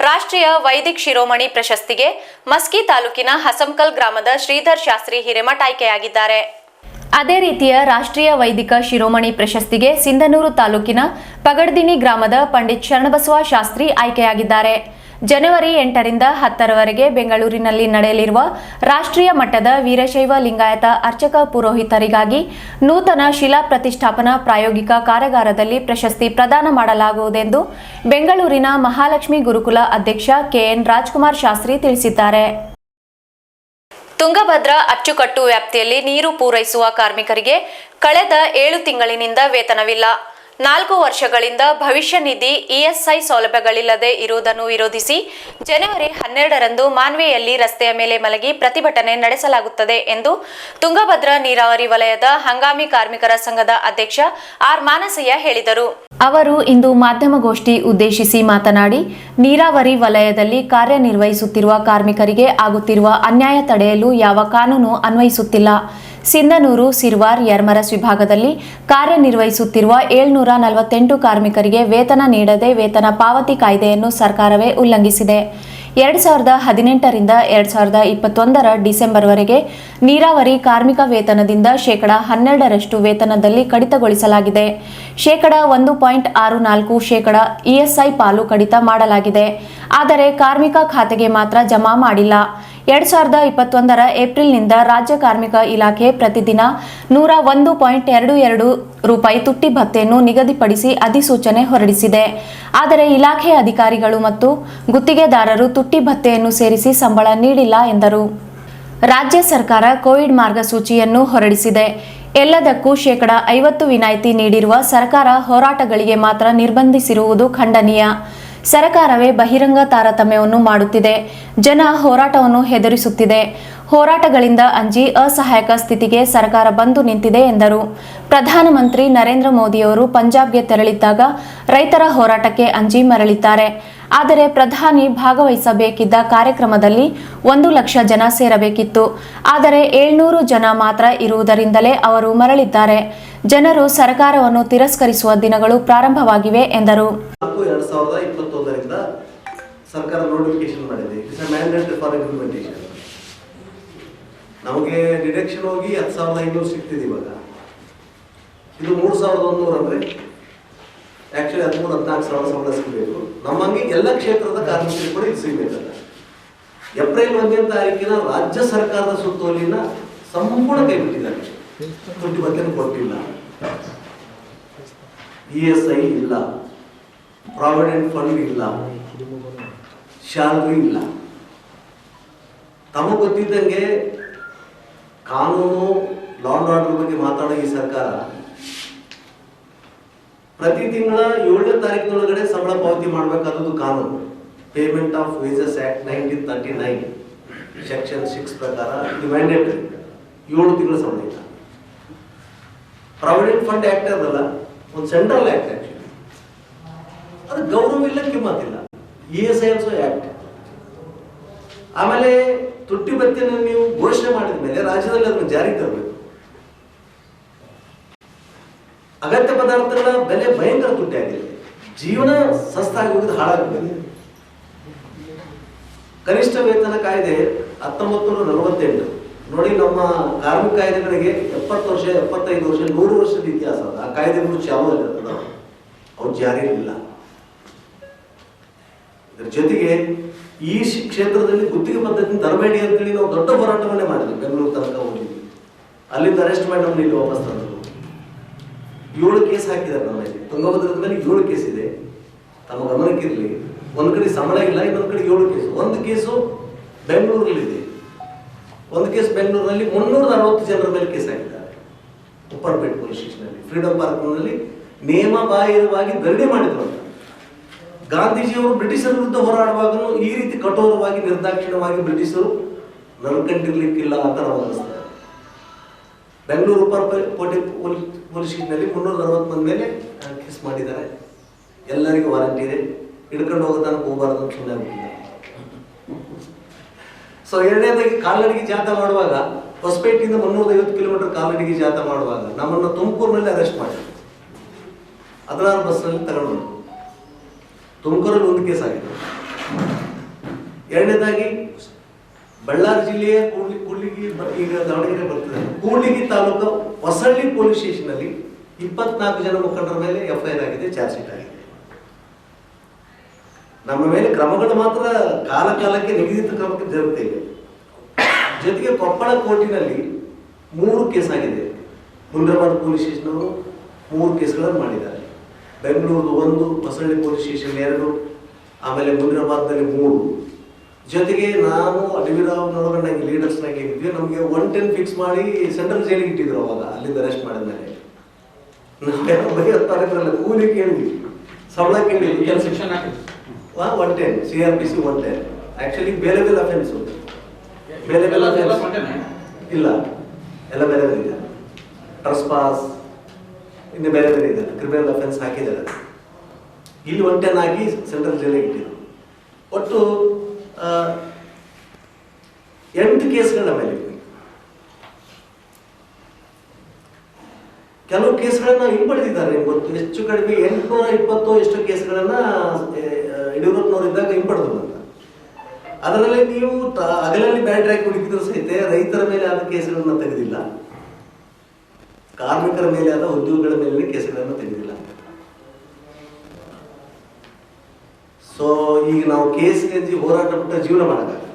ರಾಷ್ಟ್ರೀಯ ವೈದಿಕ್ ಶಿರೋಮಣಿ ಪ್ರಶಸ್ತಿಗೆ ಮಸ್ಕಿ ತಾಲೂಕಿನ ಹಸಂಕಲ್ ಗ್ರಾಮದ ಶ್ರೀಧರ್ ಶಾಸ್ತ್ರಿ ಹಿರೇಮಠ ಆಯ್ಕೆಯಾಗಿದ್ದಾರೆ. ಅದೇ ರೀತಿಯ ರಾಷ್ಟ್ರೀಯ ವೈದಿಕ ಶಿರೋಮಣಿ ಪ್ರಶಸ್ತಿಗೆ ಸಿಂಧನೂರು ತಾಲೂಕಿನ ಪಗಡ್ದಿನಿ ಗ್ರಾಮದ ಪಂಡಿತ್ ಶರಣಬಸವ ಶಾಸ್ತ್ರಿ ಆಯ್ಕೆಯಾಗಿದ್ದಾರೆ. ಜನವರಿ 8ರಿಂದ 10ರವರೆಗೆ ಬೆಂಗಳೂರಿನಲ್ಲಿ ನಡೆಯಲಿರುವ ರಾಷ್ಟ್ರೀಯ ಮಟ್ಟದ ವೀರಶೈವ ಲಿಂಗಾಯತ ಅರ್ಚಕ ಪುರೋಹಿತರಿಗಾಗಿ ನೂತನ ಶಿಲಾ ಪ್ರತಿಷ್ಠಾಪನಾ ಪ್ರಾಯೋಗಿಕ ಕಾರ್ಯಾಗಾರದಲ್ಲಿ ಪ್ರಶಸ್ತಿ ಪ್ರದಾನ ಮಾಡಲಾಗುವುದೆಂದು ಬೆಂಗಳೂರಿನ ಮಹಾಲಕ್ಷ್ಮಿ ಗುರುಕುಲ ಅಧ್ಯಕ್ಷ ಕೆಎನ್ ರಾಜ್ಕುಮಾರ್ ಶಾಸ್ತ್ರಿ ತಿಳಿಸಿದ್ದಾರೆ. ತುಂಗಭದ್ರಾ ಅಚ್ಚುಕಟ್ಟು ವ್ಯಾಪ್ತಿಯಲ್ಲಿ ನೀರು ಪೂರೈಸುವ ಕಾರ್ಮಿಕರಿಗೆ ಕಳೆದ 7 ತಿಂಗಳಿನಿಂದ ವೇತನವಿಲ್ಲ. 4 ವರ್ಷಗಳಿಂದ ಭವಿಷ್ಯ ನಿಧಿ ಇಎಸ್ಐ ಸೌಲಭ್ಯಗಳಿಲ್ಲದೆ ಇರುವುದನ್ನು ವಿರೋಧಿಸಿ ಜನವರಿ 12ರಂದು ಮಾನ್ವೆಯಲ್ಲಿ ರಸ್ತೆಯ ಮೇಲೆ ಮಲಗಿ ಪ್ರತಿಭಟನೆ ನಡೆಸಲಾಗುತ್ತದೆ ಎಂದು ತುಂಗಭದ್ರಾ ನೀರಾವರಿ ವಲಯದ ಹಂಗಾಮಿ ಕಾರ್ಮಿಕರ ಸಂಘದ ಅಧ್ಯಕ್ಷ ಆರ್ ಮಾನಸಯ್ಯ ಹೇಳಿದರು. ಅವರು ಇಂದು ಮಾಧ್ಯಮಗೋಷ್ಠಿ ಉದ್ದೇಶಿಸಿ ಮಾತನಾಡಿ, ನೀರಾವರಿ ವಲಯದಲ್ಲಿ ಕಾರ್ಯನಿರ್ವಹಿಸುತ್ತಿರುವ ಕಾರ್ಮಿಕರಿಗೆ ಆಗುತ್ತಿರುವ ಅನ್ಯಾಯ ತಡೆಯಲು ಯಾವ ಕಾನೂನು ಅನ್ವಯಿಸುತ್ತಿಲ್ಲ. ಸಿಂಧನೂರು, ಸಿರ್ವಾರ್, ಯರ್ಮರಸ್ ವಿಭಾಗದಲ್ಲಿ ಕಾರ್ಯನಿರ್ವಹಿಸುತ್ತಿರುವ 748 ಕಾರ್ಮಿಕರಿಗೆ ವೇತನ ನೀಡದೆ ವೇತನ ಪಾವತಿ ಕಾಯ್ದೆಯನ್ನು ಸರ್ಕಾರವೇ ಉಲ್ಲಂಘಿಸಿದೆ. 2018ರಿಂದ 2021ರ ಡಿಸೆಂಬರ್ವರೆಗೆ ನೀರಾವರಿ ಕಾರ್ಮಿಕ ವೇತನದಿಂದ ಶೇಕಡ 12ರಷ್ಟು ವೇತನದಲ್ಲಿ ಕಡಿತಗೊಳಿಸಲಾಗಿದೆ. ಶೇಕಡ 1.64% ಇಎಸ್ಐ ಪಾಲು ಕಡಿತ ಮಾಡಲಾಗಿದೆ. ಆದರೆ ಕಾರ್ಮಿಕ ಖಾತೆಗೆ ಮಾತ್ರ ಜಮಾ ಮಾಡಿಲ್ಲ. 2021ರ ಏಪ್ರಿಲ್ನಿಂದ ರಾಜ್ಯ ಕಾರ್ಮಿಕ ಇಲಾಖೆ ಪ್ರತಿದಿನ 101.22 ರೂಪಾಯಿ ತುಟ್ಟಿ ಭತ್ಯೆಯನ್ನು ನಿಗದಿಪಡಿಸಿ ಅಧಿಸೂಚನೆ ಹೊರಡಿಸಿದೆ. ಆದರೆ ಇಲಾಖೆ ಅಧಿಕಾರಿಗಳು ಮತ್ತು ಗುತ್ತಿಗೆದಾರರು ತುಟ್ಟಿ ಭತ್ಯೆಯನ್ನು ಸೇರಿಸಿ ಸಂಬಳ ನೀಡಿಲ್ಲ ಎಂದರು. ರಾಜ್ಯ ಸರ್ಕಾರ ಕೋವಿಡ್ ಮಾರ್ಗಸೂಚಿಯನ್ನು ಹೊರಡಿಸಿದೆ. ಎಲ್ಲದಕ್ಕೂ ಶೇಕಡ 50 ವಿನಾಯಿತಿ ನೀಡಿರುವ ಸರ್ಕಾರ ಹೋರಾಟಗಳಿಗೆ ಮಾತ್ರ ನಿರ್ಬಂಧಿಸಿರುವುದು ಖಂಡನೀಯ. ಸರ್ಕಾರವೇ ಬಹಿರಂಗ ತಾರತಮ್ಯವನ್ನು ಮಾಡುತ್ತಿದೆ. ಜನ ಹೋರಾಟವನ್ನು ಹೆದರಿಸುತ್ತಿದೆ. ಹೋರಾಟಗಳಿಂದ ಅಂಜಿ ಅಸಹಾಯಕ ಸ್ಥಿತಿಗೆ ಸರ್ಕಾರ ಬಂದು ನಿಂತಿದೆ ಎಂದರು. ಪ್ರಧಾನಮಂತ್ರಿ ನರೇಂದ್ರ ಮೋದಿಯವರು ಪಂಜಾಬ್ಗೆ ತೆರಳಿದ್ದಾಗ ರೈತರ ಹೋರಾಟಕ್ಕೆ ಅಂಜಿ ಮರಳಿದ್ದಾರೆ. ಆದರೆ ಪ್ರಧಾನಿ ಭಾಗವಹಿಸಬೇಕಿದ್ದ ಕಾರ್ಯಕ್ರಮದಲ್ಲಿ 1 ಲಕ್ಷ ಜನ ಸೇರಬೇಕಿತ್ತು. ಆದರೆ 700 ಜನ ಮಾತ್ರ ಇರುವುದರಿಂದಲೇ ಅವರು ಮರಳಿದ್ದಾರೆ. ಜನರು ಸರ್ಕಾರವನ್ನು ತಿರಸ್ಕರಿಸುವ ದಿನಗಳು ಪ್ರಾರಂಭವಾಗಿವೆ ಎಂದರು. 2021ರಿಂದ ಸರ್ಕಾರ ನೋಟಿಫಿಕೇಶನ್ ಮಾಡಿದೆ. It's a mandatory for implementation. ನಮಗೆ ಡಿಡಕ್ಷನ್ ಹೋಗಿ 10,500 ಸಿಗ್ತಿದೆ. ಇವಾಗ ಇದು 3,100 ಅಂದ್ರೆ ಆಕ್ಚುಲಿ 13-14 ಸಾವಿರ ಸಂಬಳ ಸಿಗಬೇಕು. ನಮ್ಮಂಗೆ ಎಲ್ಲ ಕ್ಷೇತ್ರದ ಕಾರ್ಮಿಕರಿಗೆ ಕೂಡ ಇದು ಸಿಗಬೇಕಲ್ಲ. ಏಪ್ರಿಲ್ 1ನೇ ತಾರೀಕಿನ ರಾಜ್ಯ ಸರ್ಕಾರದ ಸುತ್ತೋಲಿನ ಸಂಪೂರ್ಣ ಕೈ ಬಿಟ್ಟಿದ್ದಾರೆ. ತುಟ್ಟಿ ಭತ್ಯೆನೂ ಕೊಟ್ಟಿಲ್ಲ, ಇಎಸ್ಐ ಇಲ್ಲ, ಪ್ರಾವಿಡೆಂಟ್ ಫಂಡ್ ಇಲ್ಲ, ಶಾಲರಿ ಇಲ್ಲ. ತಮಗೆ ಗೊತ್ತಿದ್ದಂಗೆ ಕಾನೂನು, ಲಾ ಅಂಡ್ ಆರ್ಡರ್ ಬಗ್ಗೆ ಮಾತಾಡೋ ಈ ಸರ್ಕಾರ ಪ್ರತಿ ತಿಂಗಳ 7ನೇ ತಾರೀಕಿನೊಳಗಡೆ ಸಂಬಳ ಪಾವತಿ ಮಾಡಬೇಕಾದದ್ದು ಕಾನೂನು. Payment of wages act 1939 section 6 ಪ್ರಕಾರ ಇದು ಮ್ಯಾಂಡೇಟರಿ. 7 ತಿಂಗಳ ಸಂಬಳ ಇಲ್ಲ. ಪ್ರಾವಿಡೆಂಟ್ ಫಂಡ್ ಆಕ್ಟ್ ಅದಲ್ಲ, ಒಂದು ಸೆಂಟ್ರಲ್ ಆಕ್ಟ್. ಆಕ್ಚುಲಿ ಅದು ಗೌರವ ಇಲ್ಲ, ಕಿಮ್ಮತ್ತಿಲ್ಲ. ESI also act. ಆಮೇಲೆ ತುಟ್ಟಿ ಭತ್ಯೆಯನ್ನು ನೀವು ಘೋಷಣೆ ಮಾಡಿದ ಮೇಲೆ ರಾಜ್ಯದಲ್ಲಿ ಅದನ್ನು ಜಾರಿಗೆ ತರಬೇಕು. ಅಗತ್ಯ ಪದಾರ್ಥಗಳ ಬೆಲೆ ಭಯಂಕರ ತುಟ್ಟಿ ಆಗಿದೆ. ಜೀವನ ಸಸ್ತಾಗಿ ಹೋಗಿದ್ದು ಹಾಳಾಗಿದೆ. ಕನಿಷ್ಠ ವೇತನ ಕಾಯ್ದೆ 1948 ನೋಡಿ. ನಮ್ಮ ಕಾರ್ಮಿಕ ಕಾಯ್ದೆಗಳಿಗೆ 70 ವರ್ಷ, 75 ವರ್ಷ, 100 ವರ್ಷದ ಇತಿಹಾಸ ಅದ. ಆ ಕಾಯ್ದೆಗಳು ಚಾಲು ಆಗಿರ್ತದ, ಅವ್ರು ಜಾರಿಯಲ್ಲಿಲ್ಲ. ಇದರ ಜೊತೆಗೆ ಈ ಕ್ಷೇತ್ರದಲ್ಲಿ ಗುತ್ತಿಗೆ ಪದ್ಧತಿ ತರಬೇಡಿ ಅಂತೇಳಿ ನಾವು ದೊಡ್ಡ ಹೋರಾಟವನ್ನೇ ಮಾಡಿದ್ವಿ. ಬೆಂಗಳೂರು ತನಕ ಹೋಗಿದ್ವಿ. ಅಲ್ಲಿಂದ ಅರೆಸ್ಟ್ ಮಾಡಿ ನಮ್ಮನ್ನು ಇಲ್ಲಿ ವಾಪಸ್ ತಂದರು. 7 ಕೇಸ್ ಹಾಕಿದ್ದಾರೆ ನಮ್ಮ ಮೇಲೆ. ತುಂಗಭದ್ರದ ಮೇಲೆ 7 ಕೇಸ್ ಇದೆ. ತಮ್ಮ ಗಮನಕ್ಕಿರಲಿ. ಒಂದು ಕಡೆ ಸಂಬಳ ಇಲ್ಲ, ಇನ್ನೊಂದು ಕಡೆ 7 ಕೇಸು. ಒಂದು ಕೇಸು ಬೆಂಗಳೂರಲ್ಲಿದೆ. ಒಂದು ಕೇಸ್ ಬೆಂಗಳೂರಿನಲ್ಲಿ 360 ಜನರ ಮೇಲೆ ಕೇಸ್ ಹಾಕಿದ್ದಾರೆ. ಉಪ್ಪರ್ಪೇಟೆ ಪೊಲೀಸ್ ಸ್ಟೇಷನಲ್ಲಿ, ಫ್ರೀಡಂ ಪಾರ್ಕ್ನಲ್ಲಿ ನೇಮ ಬಾಹಿರವಾಗಿ ಧರಣಿ ಮಾಡಿದ್ರು ಅಂತ. ಗಾಂಧೀಜಿಯವರು ಬ್ರಿಟಿಷರ ವಿರುದ್ಧ ಹೋರಾಡುವಾಗಲೂ ಈ ರೀತಿ ಕಠೋರವಾಗಿ, ನಿರ್ದಾಕ್ಷಿಣ್ಯವಾಗಿ ಬ್ರಿಟಿಷರು ನಡ್ಕೊಂಡಿರ್ಲಿಕ್ಕಿಲ್ಲ ಅಂತ ನಾವು ಅನಿಸ್ತಾರೆ. ಬೆಂಗಳೂರು ಉಪ್ಪರ್ಪೇಟೆ ಪೊಲೀಸ್ ಸ್ಟೇಷನಲ್ಲಿ 340 ಮಂದಿ ಮೇಲೆ ಕೇಸ್ ಮಾಡಿದ್ದಾರೆ. ಎಲ್ಲರಿಗೂ ವಾರಂಟಿ ಇದೆ. ಹಿಡ್ಕೊಂಡು ಹೋಗೋದಾನ ಹೋಗಬಾರ್ದು ಅಂತ ಸುಮ್ಮನೆ ಆಗ್ಬಿಟ್ಟಿದ್ದಾರೆ. ಸೊ ಎರಡನೇದಾಗಿ ಕಾಲ್ನಡಿಗೆ ಜಾಥಾ ಮಾಡುವಾಗ, ಹೊಸಪೇಟೆಯಿಂದ 350 ಕಿಲೋಮೀಟರ್ ಕಾಲ್ನಡಿಗೆ ಜಾಥಾ ಮಾಡುವಾಗ ನಮ್ಮನ್ನು ತುಮಕೂರಿನಲ್ಲಿ ಅರೆಸ್ಟ್ ಮಾಡಿದ್ರು. 16 ಬಸ್ನಲ್ಲಿ ತಗೊಂಡು ತುಮಕೂರಲ್ಲಿ 1 ಕೇಸ್ ಆಗಿದೆ. ಎರಡನೇದಾಗಿ ಬಳ್ಳಾರಿ ಜಿಲ್ಲೆಯ ಕೂಡ್ಲಿಗಿ, ಈಗ ದಾವಣಗೆರೆ ಬರ್ತದೆ, ಕೂಡ್ಲಿಗಿ ತಾಲೂಕು ಹೊಸಳ್ಳಿ ಪೊಲೀಸ್ ಸ್ಟೇಷನಲ್ಲಿ 24 ಜನ ಮುಖಂಡರ ಮೇಲೆ FIR ಆಗಿದೆ, ಚಾರ್ಜ್ ಶೀಟ್ ಆಗಿದೆ. ನಮ್ಮ ಮೇಲೆ ಕ್ರಮಗಳು ಮಾತ್ರ ಕಾಲಕ್ಕೆ ನಿಗದಿತ ಕ್ರಮಕ್ಕೆ ಜರುಗುತ್ತೇವೆ. ಜೊತೆಗೆ ಕೊಪ್ಪಳ ಕೋರ್ಟಿನಲ್ಲಿ 3 ಕೇಸ್ ಆಗಿದೆ. ಮುನ್ರಾಬಾದ್ ಪೊಲೀಸ್ ಸ್ಟೇಷನ್ ಅವರು 3 ಕೇಸ್ಗಳನ್ನು ಮಾಡಿದ್ದಾರೆ. ಬೆಂಗಳೂರು 1, ಹೊಸಳ್ಳಿ ಪೊಲೀಸ್ ಸ್ಟೇಷನ್ 2, ಆಮೇಲೆ ಮುನ್ರಾಬಾದ್ನಲ್ಲಿ 3. ಜೊತೆಗೆ ನಾನು ಅಡವಿರಾವ್ನೊಳಗಂಡಾಗಿ ಲೀಡರ್ಸ್ನಾಗಿ ಇದ್ವಿ. ನಮಗೆ 110 ಫಿಕ್ಸ್ ಮಾಡಿ ಸೆಂಟ್ರಲ್ ಜೈಲಿಗೆ ಇಟ್ಟಿದ್ರು. ಅವಾಗ ಅಲ್ಲಿಂದ ಅರೆಸ್ಟ್ ಮಾಡಿದ್ಮೇಲೆ ನಾವೇನೋ ಬೈಯತ್ತಾರಲ್ಲ, ಕೂಲಿ ಕೇಳಿದ್ವಿ, ಸಂಬಳ ಕೇಳಿದ್ವಿ. ಕೆಲಸ ಸೆಕ್ಷನ್ 110 CRPC 110 ಆಕ್ಚುಲಿ ಬೇರೆ ಅಫೆನ್ಸ್ ಬೇರೆ ಇಲ್ಲ, ಎಲ್ಲ ಬೇರೆ ಇದೆ. ಟ್ರಸ್ಪಾಸ್ ಇನ್ನು ಬೇರೆ ಇದೆ, ಕ್ರಿಮಿನಲ್ ಅಫೆನ್ಸ್ ಹಾಕಿದ್ದಾರೆ. ಇಲ್ಲಿ 110 ಹಾಕಿ ಸೆಂಟ್ರಲ್ ಜೈಲಿಗೆ ಇಟ್ಟಿದ್ರು. ಒಟ್ಟು 8 ಕೇಸ್ಗಳ ಮೇಲೆ. ಕೆಲವು ಕೇಸ್ಗಳನ್ನ ಹಿಂಪಡೆದಿದ್ದಾರೆ. ಗೊತ್ತು, ಹೆಚ್ಚು ಕಡಿಮೆ 820 ಎಷ್ಟು ಕೇಸ್ಗಳನ್ನ ಯಡಿಯೂರಪ್ಪನವರಿದ್ದಾಗ ಹಿಂಪಡೆದ್ರು ಅಂತ. ಅದರಲ್ಲಿ ನೀವು ಹಗಲಲ್ಲಿ ಬ್ಯಾಟ್ರಿ ಹಾಕಿ ಹುಡುಕಿದ್ರು ಸಹಿತ ರೈತರ ಮೇಲೆ ಆದ ಕೇಸ್ಗಳನ್ನ ತೆಗೆದಿಲ್ಲ, ಕಾರ್ಮಿಕರ ಮೇಲೆ ಆದ ಉದ್ಯೋಗಗಳ ಮೇಲೆ ಕೇಸ್ಗಳನ್ನ ತೆಗೆದಿಲ್ಲ. ಸೊ ಈಗ ನಾವು ಕೇಸ್ಗೆ ಹೋರಾಟ ಬಿಟ್ಟ ಜೀವನ ಮಾಡೋಕ್ಕಾಗಲ್ಲ.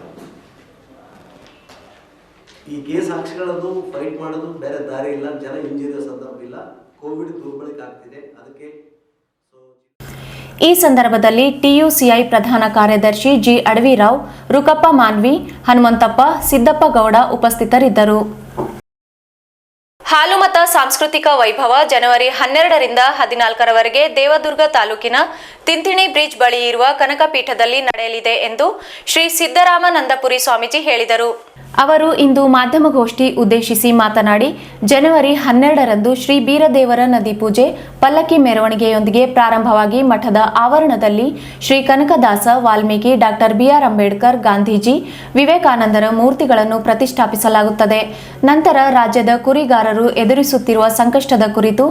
ಈ ಕೇಸ್ ಸಾಕ್ಷಿಗಳದು ಫೈಟ್ ಮಾಡೋದು ಬೇರೆ ದಾರಿ ಇಲ್ಲ. ಜನ ಇಂಜಿರಿಯೋ ಸಂದರ್ಭ ಇಲ್ಲ. ಕೋವಿಡ್ ದುರ್ಬಳಕೆ ಆಗ್ತಿದೆ. ಅದಕ್ಕೆ ಈ ಸಂದರ್ಭದಲ್ಲಿ TUCI ಪ್ರಧಾನ ಕಾರ್ಯದರ್ಶಿ G. ಅಡವಿರಾವ್, ರುಕಪ್ಪ ಮಾನ್ವಿ, ಹನುಮಂತಪ್ಪ, ಸಿದ್ದಪ್ಪ ಗೌಡ ಉಪಸ್ಥಿತರಿದ್ದರು. ಹಾಲುಮತ ಸಾಂಸ್ಕೃತಿಕ ವೈಭವ ಜನವರಿ 12ರಿಂದ 14ರವರೆಗೆ ದೇವದುರ್ಗ ತಾಲೂಕಿನ ತಿಂತಿಣಿ ಬ್ರಿಡ್ಜ್ ಬಳಿ ಇರುವ ಕನಕಪೀಠದಲ್ಲಿ ನಡೆಯಲಿದೆ ಎಂದು ಶ್ರೀ ಸಿದ್ದರಾಮಾನಂದಪುರಿ ಸ್ವಾಮೀಜಿ ಹೇಳಿದರು. ಅವರು ಇಂದು ಮಾಧ್ಯಮಗೋಷ್ಠಿ ಉದ್ದೇಶಿಸಿ ಮಾತನಾಡಿ, ಜನವರಿ 12ರಂದು ಶ್ರೀ ಬೀರದೇವರ ನದಿ ಪೂಜೆ ಪಲ್ಲಕ್ಕಿ ಮೆರವಣಿಗೆಯೊಂದಿಗೆ ಪ್ರಾರಂಭವಾಗಿ ಮಠದ ಆವರಣದಲ್ಲಿ ಶ್ರೀ ಕನಕದಾಸ, ವಾಲ್ಮೀಕಿ, ಡಾಕ್ಟರ್ BR ಅಂಬೇಡ್ಕರ್, ಗಾಂಧೀಜಿ, ವಿವೇಕಾನಂದರ ಮೂರ್ತಿಗಳನ್ನು ಪ್ರತಿಷ್ಠಾಪಿಸಲಾಗುತ್ತದೆ. ನಂತರ ರಾಜ್ಯದ ಕುರಿಗಾರರು ಎದುರಿಸುತ್ತಿರುವ ಸಂಕಷ್ಟದ ಕುರಿತು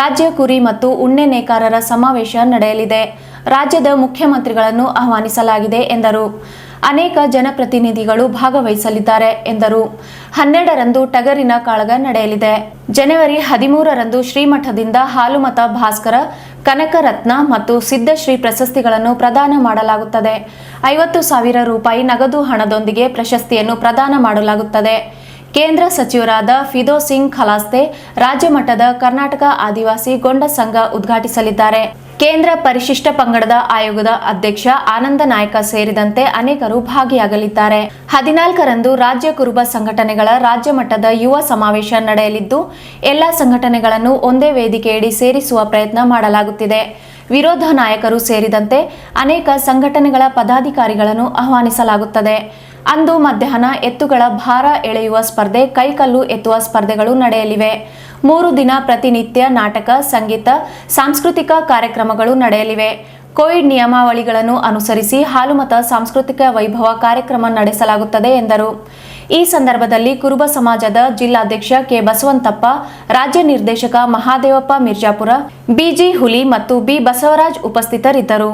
ರಾಜ್ಯ ಕುರಿ ಮತ್ತು ಉಣ್ಣೆ ನೇಕಾರರ ಸಮಾವೇಶ ನಡೆಯಲಿದೆ. ರಾಜ್ಯದ ಮುಖ್ಯಮಂತ್ರಿಗಳನ್ನು ಆಹ್ವಾನಿಸಲಾಗಿದೆ ಎಂದರು. ಅನೇಕ ಜನಪ್ರತಿನಿಧಿಗಳು ಭಾಗವಹಿಸಲಿದ್ದಾರೆ ಎಂದರು. 12ರಂದು ಟಗರಿನ ಕಾಳಗ ನಡೆಯಲಿದೆ. ಜನವರಿ 13ರಂದು ಶ್ರೀಮಠದಿಂದ ಹಾಲುಮತ ಭಾಸ್ಕರ, ಕನಕರತ್ನ ಮತ್ತು ಸಿದ್ಧಶ್ರೀ ಪ್ರಶಸ್ತಿಗಳನ್ನು ಪ್ರದಾನ ಮಾಡಲಾಗುತ್ತದೆ. 50,000 ರೂಪಾಯಿ ನಗದು ಹಣದೊಂದಿಗೆ ಪ್ರಶಸ್ತಿಯನ್ನು ಪ್ರದಾನ ಮಾಡಲಾಗುತ್ತದೆ. ಕೇಂದ್ರ ಸಚಿವರಾದ ಫಿದೋ ಸಿಂಗ್ ಖಲಾಸ್ತೆ ರಾಜ್ಯ ಮಟ್ಟದ ಕರ್ನಾಟಕ ಆದಿವಾಸಿ ಗೊಂಡ ಸಂಘ ಉದ್ಘಾಟಿಸಲಿದ್ದಾರೆ. ಕೇಂದ್ರ ಪರಿಶಿಷ್ಟ ಪಂಗಡದ ಆಯೋಗದ ಅಧ್ಯಕ್ಷ ಆನಂದ ನಾಯಕ ಸೇರಿದಂತೆ ಅನೇಕರು ಭಾಗಿಯಾಗಲಿದ್ದಾರೆ. 14ರಂದು ರಾಜ್ಯ ಕುರುಬ ಸಂಘಟನೆಗಳ ರಾಜ್ಯ ಮಟ್ಟದ ಯುವ ಸಮಾವೇಶ ನಡೆಯಲಿದ್ದು, ಎಲ್ಲ ಸಂಘಟನೆಗಳನ್ನು ಒಂದೇ ವೇದಿಕೆಯಡಿ ಸೇರಿಸುವ ಪ್ರಯತ್ನ ಮಾಡಲಾಗುತ್ತಿದೆ. ವಿರೋಧ ನಾಯಕರು ಸೇರಿದಂತೆ ಅನೇಕ ಸಂಘಟನೆಗಳ ಪದಾಧಿಕಾರಿಗಳನ್ನು ಆಹ್ವಾನಿಸಲಾಗುತ್ತದೆ. ಅಂದು ಮಧ್ಯಾಹ್ನ ಎತ್ತುಗಳ ಭಾರ ಎಳೆಯುವ ಸ್ಪರ್ಧೆ, ಕೈಕಲ್ಲು ಎತ್ತುವ ಸ್ಪರ್ಧೆಗಳು ನಡೆಯಲಿವೆ. 3 ದಿನ ಪ್ರತಿನಿತ್ಯ ನಾಟಕ, ಸಂಗೀತ, ಸಾಂಸ್ಕೃತಿಕ ಕಾರ್ಯಕ್ರಮಗಳು ನಡೆಯಲಿವೆ. ಕೋವಿಡ್ ನಿಯಮಾವಳಿಗಳನ್ನು ಅನುಸರಿಸಿ ಹಾಲುಮತ ಸಾಂಸ್ಕೃತಿಕ ವೈಭವ ಕಾರ್ಯಕ್ರಮ ನಡೆಸಲಾಗುತ್ತದೆ ಎಂದರು. ಈ ಸಂದರ್ಭದಲ್ಲಿ ಕುರುಬ ಸಮಾಜದ ಜಿಲ್ಲಾಧ್ಯಕ್ಷ ಕೆ. ಬಸವಂತಪ್ಪ, ರಾಜ್ಯ ನಿರ್ದೇಶಕ ಮಹಾದೇವಪ್ಪ ಮಿರ್ಜಾಪುರ, BG ಹುಲಿ ಮತ್ತು B. ಬಸವರಾಜ್ ಉಪಸ್ಥಿತರಿದ್ದರು.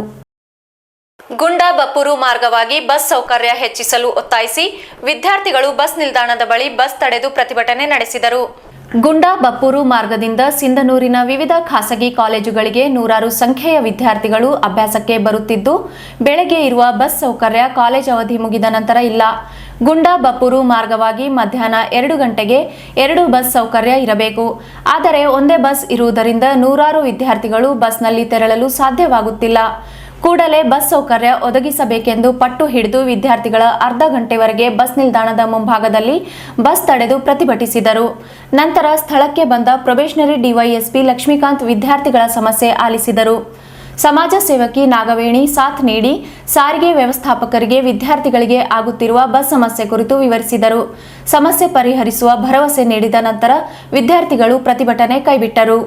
ಗುಂಡಾ ಬಪ್ಪೂರು ಮಾರ್ಗವಾಗಿ ಬಸ್ ಸೌಕರ್ಯ ಹೆಚ್ಚಿಸಲು ಒತ್ತಾಯಿಸಿ ವಿದ್ಯಾರ್ಥಿಗಳು ಬಸ್ ನಿಲ್ದಾಣದ ಬಳಿ ಬಸ್ ತಡೆದು ಪ್ರತಿಭಟನೆ ನಡೆಸಿದರು. ಗುಂಡಾ ಬಪ್ಪೂರು ಮಾರ್ಗದಿಂದ ಸಿಂಧನೂರಿನ ವಿವಿಧ ಖಾಸಗಿ ಕಾಲೇಜುಗಳಿಗೆ ನೂರಾರು ಸಂಖ್ಯೆಯ ವಿದ್ಯಾರ್ಥಿಗಳು ಅಭ್ಯಾಸಕ್ಕೆ ಬರುತ್ತಿದ್ದು, ಬೆಳಗ್ಗೆ ಇರುವ ಬಸ್ ಸೌಕರ್ಯ ಕಾಲೇಜ್ ಅವಧಿ ಮುಗಿದ ನಂತರ ಇಲ್ಲ. ಗುಂಡಾ ಬಪ್ಪೂರು ಮಾರ್ಗವಾಗಿ ಮಧ್ಯಾಹ್ನ 2 ಗಂಟೆಗೆ 2 ಬಸ್ ಸೌಕರ್ಯ ಇರಬೇಕು. ಆದರೆ ಒಂದೇ ಬಸ್ ಇರುವುದರಿಂದ ನೂರಾರು ವಿದ್ಯಾರ್ಥಿಗಳು ಬಸ್ನಲ್ಲಿ ತೆರಳಲು ಸಾಧ್ಯವಾಗುತ್ತಿಲ್ಲ. ಕೂಡಲೇ ಬಸ್ ಸೌಕರ್ಯ ಒದಗಿಸಬೇಕೆಂದು ಪಟ್ಟು ಹಿಡಿದು ವಿದ್ಯಾರ್ಥಿಗಳ ಅರ್ಧ ಗಂಟೆವರೆಗೆ ಬಸ್ ನಿಲ್ದಾಣದ ಮುಂಭಾಗದಲ್ಲಿ ಬಸ್ ತಡೆದು ಪ್ರತಿಭಟಿಸಿದರು. ನಂತರ ಸ್ಥಳಕ್ಕೆ ಬಂದ ಪ್ರೊಬೇಷನರಿ ಡಿವೈಎಸ್ಪಿ ಲಕ್ಷ್ಮೀಕಾಂತ್ ವಿದ್ಯಾರ್ಥಿಗಳ ಸಮಸ್ಯೆ ಆಲಿಸಿದರು. ಸಮಾಜ ಸೇವಕಿ ನಾಗವೇಣಿ ಸಾಥ್ ನೀಡಿ ಸಾರಿಗೆ ವ್ಯವಸ್ಥಾಪಕರಿಗೆ ವಿದ್ಯಾರ್ಥಿಗಳಿಗೆ ಆಗುತ್ತಿರುವ ಬಸ್ ಸಮಸ್ಯೆ ಕುರಿತು ವಿವರಿಸಿದರು. ಸಮಸ್ಯೆ ಪರಿಹರಿಸುವ ಭರವಸೆ ನೀಡಿದ ನಂತರ ವಿದ್ಯಾರ್ಥಿಗಳು ಪ್ರತಿಭಟನೆ ಕೈಬಿಟ್ಟರು.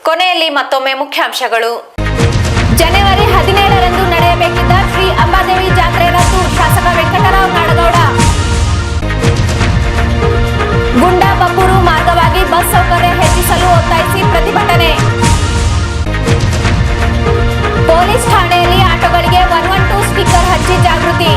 ಕೊನೆಯಲ್ಲಿ ಮತ್ತೊಮ್ಮೆ ಮುಖ್ಯಾಂಶಗಳು. ಜನವರಿ 17ರಂದು ನಡೆಯಬೇಕಿದ್ದ ಶ್ರೀ ಅಂಬಾದೇವಿ ಜಾತ್ರೆ ರದ್ದು, ಶಾಸಕ ವೆಂಕಟರಾವ್ ನಾಡಗೌಡ. ಗುಂಡಾ ಬಬ್ಬೂರು ಮಾರ್ಗವಾಗಿ ಬಸ್ ಸೌಕರ್ಯ ಹೆಚ್ಚಿಸಲು ಒತ್ತಾಯಿಸಿ ಪ್ರತಿಭಟನೆ. ಪೊಲೀಸ್ ಠಾಣೆಯಲ್ಲಿ ಆಟೋಗಳಿಗೆ 112 ಸ್ಟಿಕ್ಕರ್ ಹಚ್ಚಿ ಜಾಗೃತಿ.